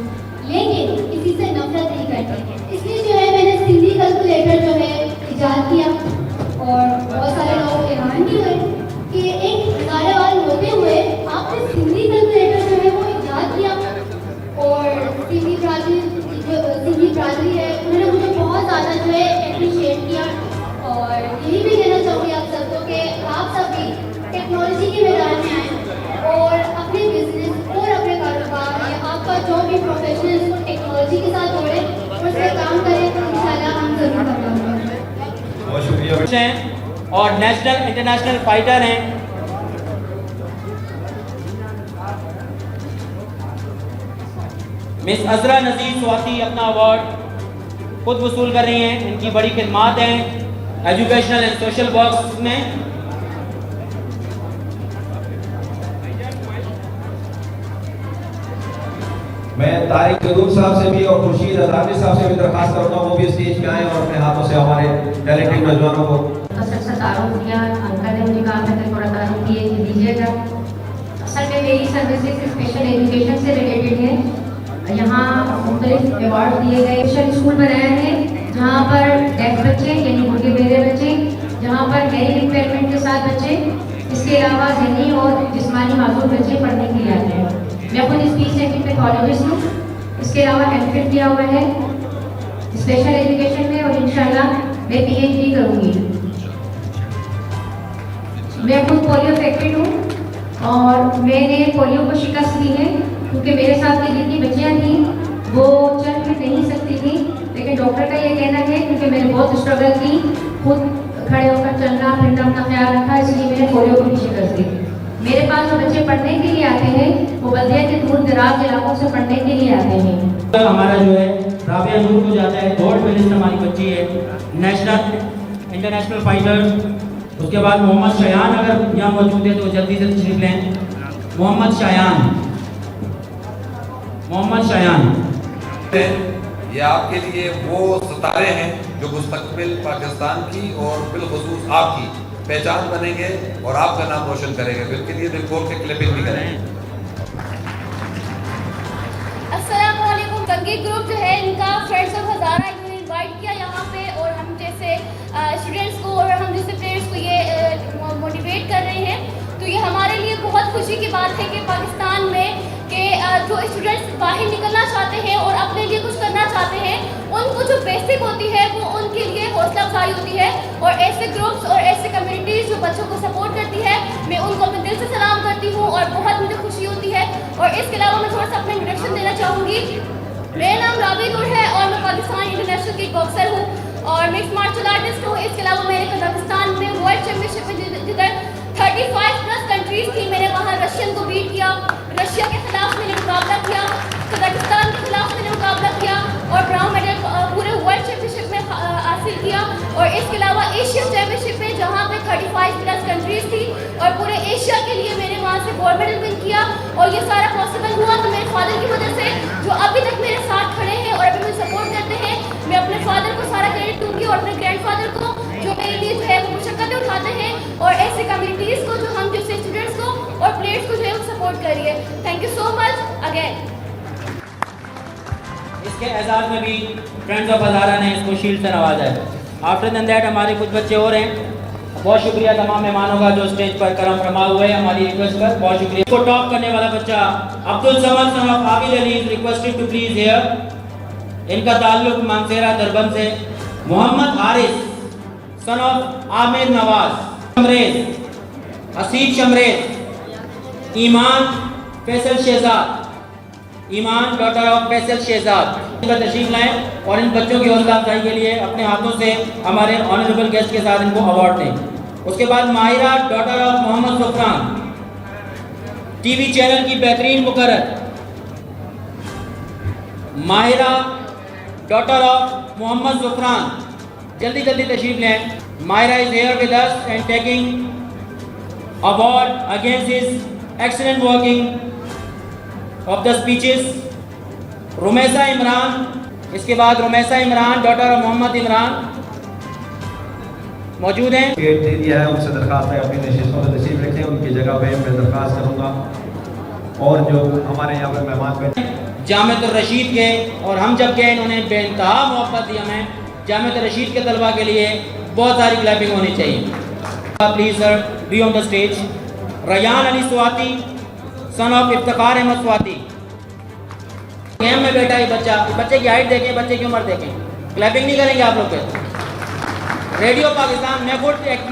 [SPEAKER 12] لیکن کسی سے نفرت نہیں کرتی. اس لیے جو ہے میں نے سندھی کیلکولیٹر جو ہے ایجاد کیا اور بہت سارے لوگ حیران بھی ہوئے کہ ایک ہزارے وال ہوتے ہوئے آپ نے سندھی کیلکولیٹر جو ہے وہ ایجاد کیا. اور سندھی برادری ہے انہوں نے مجھے بہت زیادہ جو ہے اپریشیٹ کیا. اور یہی بھی کہنا چاہوں گی آپ سب کو کہ آپ سب بھی ٹیکنالوجی کے میدان میں آئیں اور اپنے بزنس اور اپنے کاروبار یا آپ کا جو بھی پروفیشن ہے اس کو ٹیکنالوجی کے ساتھ جوڑیں اور اس پہ کام کریں تو انشاءاللہ ہم ضرور کام کریں گے.
[SPEAKER 3] بہت شکریہ.
[SPEAKER 1] ہیں اور نیشنل انٹرنیشنل فائٹر ہیں. مس عذرا نذیر سواتی اپنا ایوارڈ خود وصول کر رہی ہیں. ان کی بڑی خدمات ہیں ایجوکیشنل اینڈ سوشل ورکس میں.
[SPEAKER 3] میں طارق جدود صاحب سے بھی اور خورشید اطرافی صاحب سے بھی درخواست کرتا ہوں وہ بھی اسٹیج پہ آئیں اور اپنے ہاتھوں سے ہمارے ٹیلنٹڈ نوجوانوں کو
[SPEAKER 12] اچھا تعارف کیا. انکل نے مجھے کہا تھا کہ تھوڑا تعارف دیجیے گا. اصل میں میری سروسز اسپیشل ایجوکیشن سے ریلیٹڈ ہے. یہاں مختلف ایوارڈ دیے گئے. اسپیشل اسکول بنایا ہے جہاں پر ڈیف بچے یعنی گھٹے بہرے بچے, جہاں پر ہیئرنگ امپیئرمنٹ کے ساتھ بچے, اس کے علاوہ ذہنی اور جسمانی معذور بچے پڑھنے کے لیے آتے ہیں. میں خود اسپیچ تھیریپی پیتھولوجسٹ ہوں. اس کے علاوہ ایم فل کیا ہوا ہے اسپیشل ایجوکیشن میں اور انشاءاللہ میں پی ایچ ڈی کروں گی. میں خود پولیو افیکٹڈ ہوں اور میں نے پولیو کو شکست دی ہے کیونکہ میرے ساتھ کی جتنی بچیاں تھیں وہ چل بھی نہیں سکتی تھیں, لیکن ڈاکٹر کا یہ کہنا ہے کیونکہ میں نے بہت اسٹرگل کی, خود کھڑے ہو کر چلنا پھرنا اپنا خیال رکھا, اس لیے میں نے پولیو کو بھی شکست دی. میرے پاس جو بچے پڑھنے کے لیے آتے ہیں وہ بلدیہ کے دور دراز علاقوں سے پڑھنے کے لیے آتے ہیں.
[SPEAKER 1] ہمارا جو ہے رابعہ نور کو جاتا ہے, گولڈ میڈلسٹ ہماری بچی ہے, نیشنل انٹرنیشنل فائٹر. اس کے بعد محمد شایان اگر یہاں موجود ہے تو جلدی سے تشریف لیں. محمد شایان
[SPEAKER 7] یہ آپ کے لیے وہ ستارے ہیں جو مستقبل پاکستان کی اور بالخصوص آپ کی پہچان بنیں گے اور آپ کا نام روشن کریں گے. اس کے لیے دل کھول کے کلپنگ بھی کریں.
[SPEAKER 9] السلام علیکم. کنگی گروپ جو ہے ان کا فرینڈس آف ہزارہ انہوں نے انوائٹ کیا یہاں پہ اور ہم جیسے اسٹوڈنٹس کو اور ہم جیسے پلیئرس کو یہ موٹیویٹ کر رہے ہیں. تو یہ ہمارے لیے بہت خوشی کی بات ہے کہ پاکستان میں کہ جو اسٹوڈنٹس باہر نکلنا چاہتے ہیں اور اپنے لیے کچھ کرنا چاہتے ہیں ان کو جو بیسک ہوتی ہے وہ ان کے لیے حوصلہ افزائی ہوتی ہے. اور ایسے گروپس اور ایسے کمیونٹیز جو بچوں کو سپورٹ کرتی ہے میں ان کو اپنے دل سے سلام کرتی ہوں اور بہت مجھے خوشی ہوتی ہے. اور اس کے علاوہ میں تھوڑا سا اپنا انٹروڈکشن دینا چاہوں گی. میرا نام رابعہ نور ہے اور میں پاکستان انٹرنیشنل کک باکسر ہوں اور مکس مارشل آرٹسٹ ہوں. اس کے علاوہ میں نے قزاقستان میں ورلڈ چیمپئن شپ میں جدھر 35+ کنٹریز تھی میں نے وہاں رشین کو بیٹ کیا. رشیا کے خلاف میں نے مقابلہ کیا, قزاقستان کے خلاف میں نے مقابلہ کیا اور براؤن میڈل پورے ورلڈ چیمپئن شپ میں حاصل کیا. اور اس کے علاوہ ایشین چیمپئن شپ میں جہاں پہ 35+ کنٹریز تھی اور پورے ایشیا کے لیے میں نے وہاں سے گولڈ میڈل ون کیا. اور یہ سارا پاسبل ہوا تو میرے فادر کی وجہ سے جو ابھی تک میرے ساتھ کھڑے ہیں اور ابھی مجھے سپورٹ کرتے ہیں. میں اپنے فادر کو سارا کریڈٹ دوں گی اور اپنے گرینڈ فادر کو جو میرے لیے جو ہے وہ مشقتیں اٹھاتے ہیں اور ایسے کمیونٹیز کو جو ہم جیسے اسٹوڈنٹس کو اور پلیئرس کو جو ہے وہ سپورٹ کریے. Thank you so much again.
[SPEAKER 1] اس کے اعزاز میں بھی فرینڈز آف ہزارہ نے اس کو شیلڈ سے نوازا ہے. آفٹر دین دیٹ ہمارے کچھ بچے اور ہیں. بہت شکریہ تمام مہمانوں کا جو اسٹیج پر کرم فرما ہوئے ہیں ہماری ریکویسٹ پر. بہت شکریہ. اس کو ٹاپ کرنے والا بچہ Abdul Samad son of Abid Ali is requested to please here. ان کا تعلق مانسیرا دربند سے. Muhammad Haris son of Amir Nawaz. شمریز حسیب شمریز. ایمان فیصل شہزاد. ایمان ڈاٹر آف فیصل شہزاد. تشریف لائیں اور ان بچوں کی حوصلہ افزائی کے لیے اپنے ہاتھوں سے ہمارے آنریبل گیسٹ کے ساتھ ان کو اوارڈ دیں. اس کے بعد Mahira daughter of Muhammad Zafran T V channel کی بہترین مقرر. ماہرہ ڈاٹر آف محمد زفران جلدی جلدی تشریف لیں. Mahira is here with us and taking award against his excellent working of the speeches. رمیسہ Imran, اس کے بعد رمیسہ عمران ڈاٹر آف محمد عمران موجود ہیں.
[SPEAKER 3] گیٹ دے دیا ہے, ان سے درخواست ہے اپنی نشستوں میں تشریف رکھیں. ان کی جگہ پہ میں درخواست کروں گا. اور جو ہمارے یہاں پہ مہمان بیٹھے
[SPEAKER 1] جامعۃ الرشید کے, اور ہم جب گئے انہوں نے بے انتہا محبت دی ہمیں. جامعۃ الرشید کے طلباء کے لیے بہت ساری کلیپنگ ہونی چاہیے. Please sir be on the stage. Rayan Ali Swati son of Iftikhar Ahmed Swati. Game میں بیٹھا یہ بچہ, بچے کی ہائٹ دیکھیں, بچے کی عمر دیکھیں. کلیپنگ نہیں کریں گے آپ لوگ پہ. ریڈیو پاکستان, میں خود ایک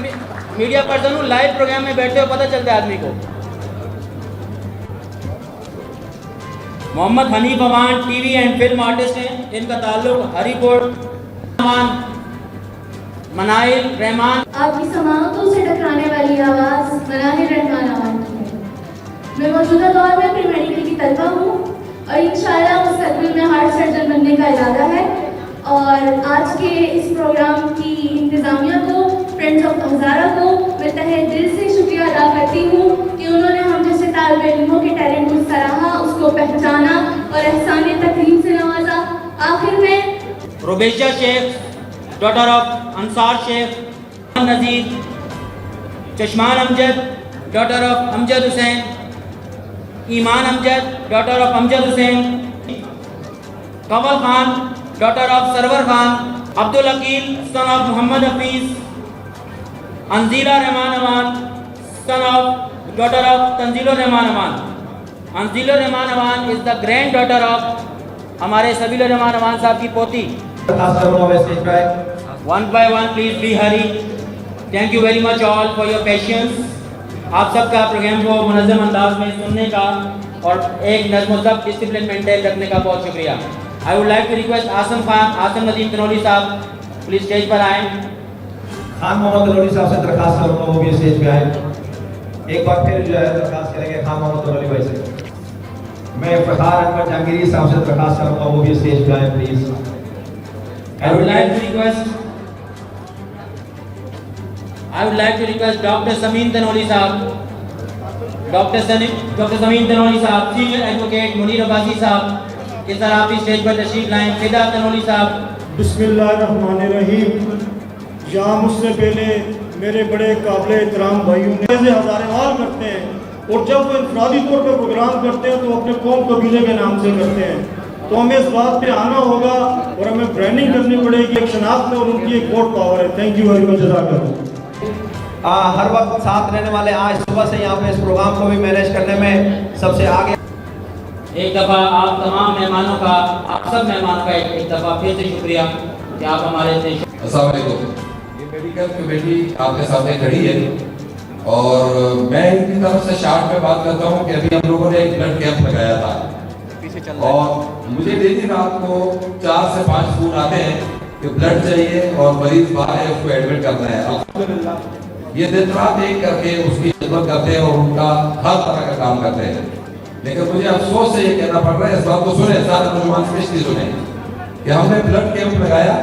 [SPEAKER 1] میڈیا پرسن ہوں, لائیو پروگرام میں بیٹھتے ہو پتہ چلتا ہے آدمی کو. محمد حنیف امان T V and film artist ہیں, ان کا تعلق ہری پور. منائل رحمان
[SPEAKER 12] آپ کی سماعتوں سے ٹکرانے والی آواز مناہر رحمان امان کی ہے. میں موجودہ دور میں پری میڈیکل کی طالبہ ہوں اور انشاءاللہ مستقبل میں ہارٹ سرجن بننے کا ارادہ ہے. اور آج کے اس پروگرام کی انتظامیہ کو, فرینڈز آف ہزارہ کو میں تہہ دل سے شکریہ ادا کرتی ہوں کہ انہوں نے ہم جیسے طالب علموں کے ٹیلنٹ کو سراہا, اس کو پہچانا اور احسان تکریم سے نوازا. آخر میں
[SPEAKER 1] روبیشہ شیخ daughter of Ansar Sheikh Nazir. Chashman Amjad daughter of Amjad Hussain. Iman Amjad daughter of Amjad Hussain. Kanwal Khan daughter of Sarwar Khan. Abdul Aqeel son of Muhammad Hafeez. Anzila Rehman Aman son of daughter of Tanzeel ur Rehman Aman. Anzeel ur Rehman Aman is the grand daughter of ہمارے سبیل الرحمان امان صاحب کی پوتی. One by one, please be hurry. Thank you very much all for your patience. آپ سب کا programme کو منظم انداز میں سننے کا اور ایک نظم و ضبط ڈسپلن مینٹین رکھنے کا بہت شکریہ. I would like to request آسم خان, آسم ندیم تنولی صاحب پلیز اسٹیج پر آئیں.
[SPEAKER 3] خان محمد تنولی صاحب سے درخواست کروں گا وہ بھی اسٹیج پہ آئیں. ایک بار پھر جو ہے درخواست کریں گے خان محمد تنولی بھائی سے. میں فخار اکبر جہانگیری صاحب سے درخواست کروں گا وہ بھی اسٹیج پہ آئیں please.
[SPEAKER 1] I would like to request Dr. Samin Tanoli صاحب, Dr. Samin Tanoli صاحب, Senior Advocate منیر عباسی صاحب کے ساتھ آپ بھی اسٹیج پر تشریف لائیں. فدا تنولی صاحب.
[SPEAKER 13] بسم اللہ الرحمن الرحیم. یہاں مجھ سے پہلے میرے بڑے قابل احترام بھائیوں نے ہزارے وار کرتے ہیں, اور جب وہ انفرادی طور پہ پروگرام کرتے ہیں تو اپنے قوم قبیلے کے نام سے کرتے ہیں. تو ہمیں اس بات پہ آنا ہوگا اور ہمیں برانڈنگ کرنی پڑے گی. ایک شناخت ہے اور ان کی ایک ووٹ پاور ہے. Thank you very much. جزاک اللہ.
[SPEAKER 2] ہر وقت ساتھ رہنے والے آج صبح سے یہاں پہ اس پروگرام کو بھی مینیج کرنے میں سب سے آگے.
[SPEAKER 1] ایک دفعہ آپ تمام مہمانوں کا, آپ سب مہمانوں کا ایک دفعہ پھر سے شکریہ کہ آپ ہمارے سے.
[SPEAKER 7] السلام علیکم. یہ میڈیکل کمیٹی آپ کے سامنے کھڑی ہے اور میں ان کی طرف سے شارٹ میں بات کرتا ہوں کہ ابھی ہم لوگوں نے ایک بلڈ کیمپ لگایا تھا اور مجھے ڈیلی رات کو 4 سے 5 فون آتے ہیں کہ بلڈ چاہیے اور مریض باہر ہے, اس کو ایڈمٹ کرنا ہے. الحمدللہ یہ دن رات ایک کر کے اس کی خدمت کرتے ہیں اور ان کا ہر طرح کا کام کرتے ہیں. لیکن مجھے افسوس سے یہ کہنا پڑ رہا ہے, اس بات کو سنیں سارے نوجوان اسپیشلی سنیں, کہ ہم نے بلڈ کیمپ لگایا,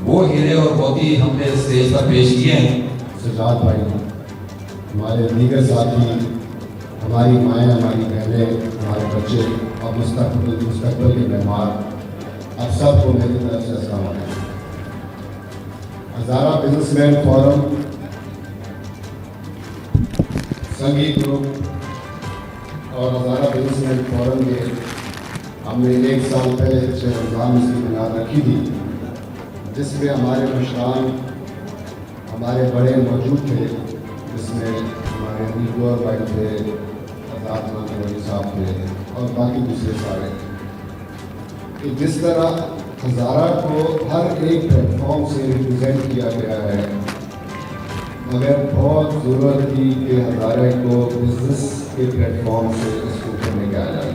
[SPEAKER 7] وہ ہیرے اور موتی ہم نے اسٹیج پر پیش کیے ہیں.
[SPEAKER 14] سجاد بھائی, ہمارے دیگر ساتھی, ہماری مائیں, ہماری بہنیں, ہمارے بچے اور مستقبل کے مہمان, آپ سب کو میری طرف سے السلام علیکم. ہزارہ بزنس مین فورم, سنگی گروپ اور ہزارہ بزنس مین فورم کے ہم نے 1 سال پہلے رمضان اس کی بنیاد رکھی تھی, جس میں ہمارے مشران, ہمارے بڑے موجود تھے, جس میں ہمارے نیگور بھائی تھے, آزاد منوری صاحب تھے اور باقی دوسرے سارے. کہ جس طرح ہزارہ کو ہر ایک پلیٹ فارم سے ریپرزینٹ کیا گیا ہے, مگر بہت ضرورت تھی کہ ہزارہ کو بزنس کے پلیٹ فارم سے اس کو اوپر لے کے آ جائے.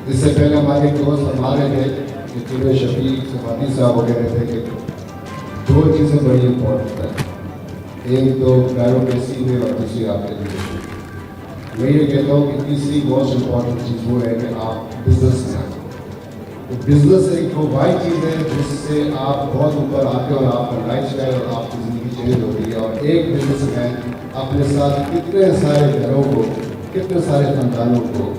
[SPEAKER 14] اس سے پہلے ہمارے ایک دوست ہمارے تھے کہ تیرے شفیق سفاتی صاحب وہ کہہ رہے تھے کہ دو چیزیں بڑی امپورٹنٹ ہیں، ایک تو بیوروکریسی میں اور دوسری آپ کے لیے. میں یہ کہتا ہوں کہ تیسری موسٹ امپورٹنٹ چیز وہ ہے کہ آپ بزنس میں آئیں. بزنس ایک وہ واحد چیز ہے جس سے آپ بہت اوپر آتے ہیں اور آپ کا لائف اسٹائل اور آپ کی زندگی چینج ہوتی ہے. اور ایک بزنس مین اپنے ساتھ کتنے سارے گھروں کو، کتنے سارے خاندانوں کو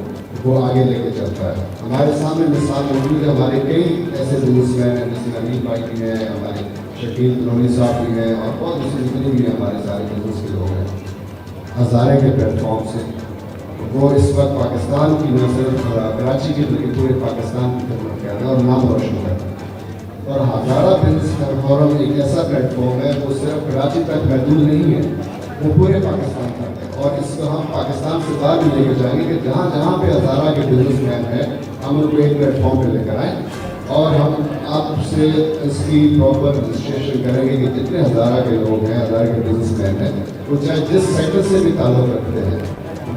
[SPEAKER 14] وہ آگے لے کے چلتا ہے. ہمارے سامنے مثال موجود ہے، ہمارے کئی ایسے بزنس مین ہیں جیسے امین بھائی بھی ہیں، ہمارے شکیل تلونی صاحب بھی ہیں، اور بہت دوسرے جتنے بھی ہمارے سارے بزنس کے لوگ ہیں. ہزارے کے پلیٹ فارم سے وہ اس وقت پاکستان کی نہ صرف کراچی کی بلکہ پورے پاکستان کی خدمت کر رہے ہیں اور نام روشن کر رہے ہیں. اور ہزارہ بزنس فورم ایک ایسا پلیٹ فارم ہے وہ صرف کراچی تک محدود نہیں ہے، وہ پورے پاکستان تک ہے. اور اس کو ہم پاکستان سے باہر بھی لے کے جائیں گے کہ جہاں جہاں پہ ہزارہ کے بزنس مین ہیں ہم ان کو ایک پلیٹ فارم پہ لے کر آئیں اور ہم آپ سے اس کی پراپر رجسٹریشن کریں گے کہ جتنے ہزارہ کے لوگ ہیں، ہزارہ کے بزنس مین ہیں، وہ چاہے جس سیکٹر سے بھی تعلق رکھتے ہیں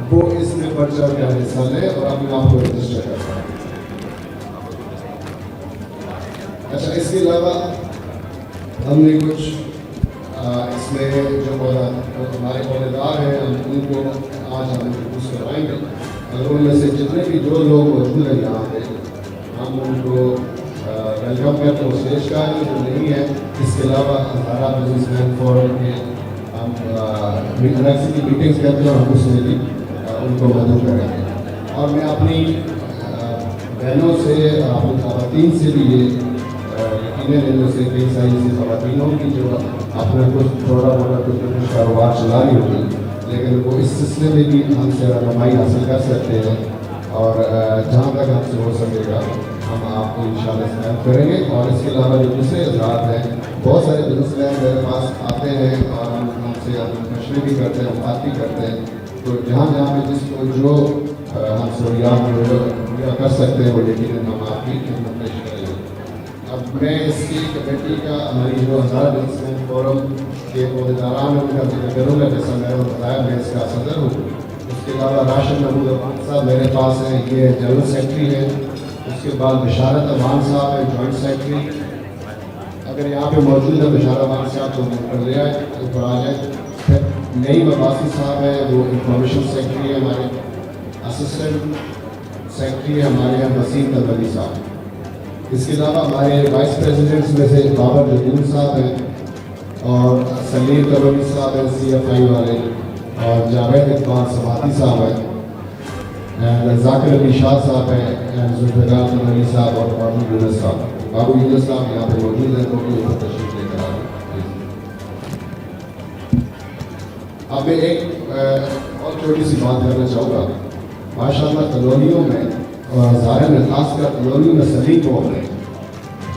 [SPEAKER 14] وہ اس میں بڑھ چڑھ کر حصہ لیں اور اپنے آپ کو رجسٹر کر پائیں. اچھا، اس کے علاوہ ہم نے کچھ اس میں جو ہمارے عہدیدار ہیں ان کو آج ہم انٹروڈیوس کروائیں گے. اگر ان میں سے جتنے بھی جو لوگ موجود ہیں یہاں پہ ہم ان کو ویلکم کرتے ہیں. اسٹیج کا جو نہیں ہے، اس کے علاوہ ہزارہ بزنس مین فورم کے ہم الیکشن کی میٹنگس کرتے ہیں اور ہم اس میں بھی ان کو مدعو کریں گے. اور میں اپنی بہنوں سے، اپنی خواتین سے بھی یہ یقیناً ان میں سے کئی ساری ایسی خواتینوں کی جو اپنا کچھ تھوڑا موٹا کچھ کاروبار چلا رہی ہوگی لیکن وہ اس سلسلے میں بھی ہم سے رہنمائی حاصل کر سکتے ہیں اور جہاں تک ہم سے ہو سکے گا ہم آپ کو انشاءاللہ ہیلپ کریں گے. اور اس کے علاوہ جو دوسرے حضرات ہیں، بہت سارے بزنس مین میرے پاس آتے ہیں اور ہم سے مشورے بھی کرتے ہیں، بات بھی کرتے ہیں. تو جہاں جہاں پہ جس کو جو ہم سہولیات مہیا کر سکتے ہیں وہ یقیناً ہم آپ کی خدمت پیش کریں گے. اب میں اس کی کمیٹی کا، ہماری جو ہزارہ بزنس مین فورم کے عہدیداران ان کا ذکر کروں گا. جیسا میں نے بتایا میں اس کا صدر ہوں. اس کے علاوہ راشد محمود امان صاحب میرے پاس ہیں، یہ جنرل سیکرٹری ہیں. اس کے بعد بشارت امان صاحب ہیں، جوائنٹ سیکرٹری. اگر یہاں پہ موجود ہے بشارت امان صاحب تو اوپر لے آئے، اوپر آ جائیں. پھر نعیم عباسی صاحب ہیں، وہ انفارمیشن سیکرٹری ہیں ہمارے. اسسٹنٹ سیکرٹری ہمارے ہیں وسیم تلولی صاحب. اس کے علاوہ ہمارے وائس پریزیڈنٹس میں سے بابر جدون صاحب ہیں اور سلیم تلولی صاحب ہیں سی ایف آئی والے، اور جاوید اقبال سفاتی صاحب ہیں، ذاکر علی شاہ صاحب ہیں، ذوالفقار تلولی صاحب اور بابو یونس صاحب. بابو یونس صاحب یہاں پہ موجود ہیں تو بھی اوپر تشریف لے کر آ رہے ہیں. اب میں ایک اور چھوٹی سی بات کرنا چاہوں گا. ماشاء اللہ کالونیوں میں اور ہزارے میں، خاص کر کالونیوں میں سلیم قوم ہے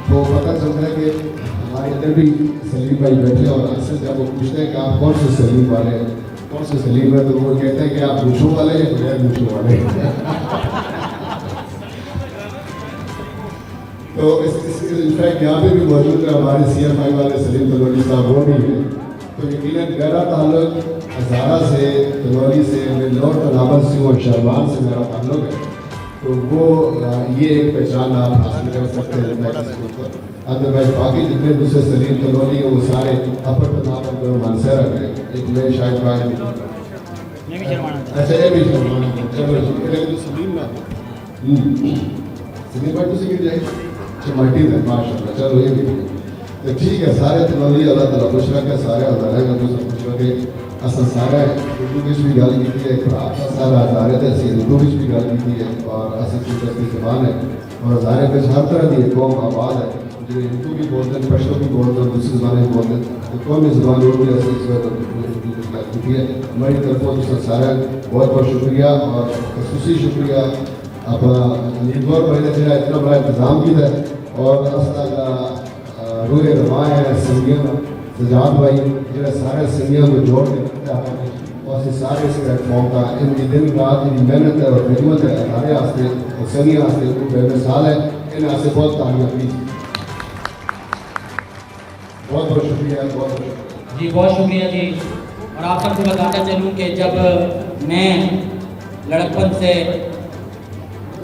[SPEAKER 14] تو پتہ چلتا ہے کہ ہمارے ادھر بھی سلیم بھائی بیٹھے اور اکثر جب وہ پوچھتے ہیں کہ آپ کون سے سلیم والے ہیں، کون سے سلیم ہیں، تو وہ کہتے ہیں کہ آپ گوشوں والے ہیں بغیر گوشوں والے ہیں. تو انفیکٹ یہاں پہ بھی موجود ہے ہمارے سی ایف آئی والے سلیم تلولی صاحب، وہ بھی ہیں. تو یقیناً میرا تعلق ہزارہ سے، تلولی سے، بلور تناول سے اور شرمان سے میرا تعلق ہے. تو وہ یہ ایک پہچان آپ حاصل کر سکتے ہیں. ادروائز باقی جتنے دوسرے سلیم تلولی ہیں وہ سارے اپر تناول کو مانسر رکھ ہیں. ایک میں شاید بھائی اچھا یہ بھی شرمان، چلو سلیم نہ سلیم بھائی تو سیکھ جائے مٹی ہے ماشاء اللہ. چلو یہ بھی تو ٹھیک ہے. سارے تلولی اللہ تعالیٰ خوش رکھے، سارے ہزارے کا دوسرا خوش رکھے. اصل سارا اردو بھی گل کی ہے، سارا ہزارے تھے اسی اردو بھی گل کی ہے اور اصل چیز کی زبان ہے. اور ہزارے پہ ہر طرح کی قوم آباد ہے جو اردو بھی بولتے ہیں، پشتو بھی بولتے ہیں، دوسری زبانیں بھی بولتے ہیں. تو قومی زبان اردو ایسے اس وقت اردو کی گل کی ہے. ہماری طرف سے سارا بہت بہت شکریہ اور خصوصی شکریہ اپنا نیدور بھائی نے جو اتنا بڑا انتظام کیا ہے. اور روح رواں ہے سنگیاں سجاد بھائی جو سارے سنگیاں کو جوڑ کے رکھتے ہیں اور سارے اس پلیٹ فارم کا ان کی دن رات ان کی محنت ہے اور خدمت ہے ہمارے واسطے اور سنگیاں واسطے بے مثال ہے. ان واسطے بہت تعریف کی. بہت بہت شکریہ، بہت بہت شکریہ
[SPEAKER 1] جی. بہت شکریہ جی. اور آپ سب کو بتاتا چلوں کہ جب میں لڑکپن سے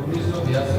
[SPEAKER 7] 1982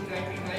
[SPEAKER 5] 99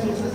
[SPEAKER 13] CSS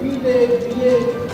[SPEAKER 13] BTech BA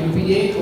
[SPEAKER 5] MPA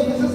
[SPEAKER 13] CSS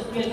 [SPEAKER 5] SPSC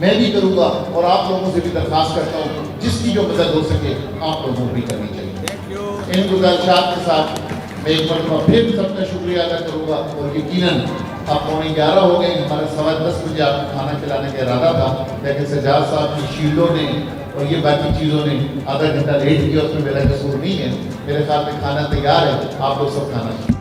[SPEAKER 10] میں بھی کروں گا اور آپ لوگوں سے بھی درخواست کرتا ہوں جس کی جو مدد ہو سکے آپ لوگوں کو بھی کرنی چاہیے۔ ان گزارشات کے ساتھ میں ایک مرتبہ پھر سب کا شکریہ ادا کروں گا، اور یقیناً اب 11:15 ہو گئے، ہمارے 10:15 بجے آپ کو کھانا کھلانے کا ارادہ تھا، لیکن سجاد صاحب کی شیلڈوں نے اور یہ باقی چیزوں نے آدھا گھنٹہ لیٹ کیا، اس میں میرا قصور نہیں ہے۔ میرے خیال میں کھانا تیار ہے، آپ لوگ سب کھانا چاہیے۔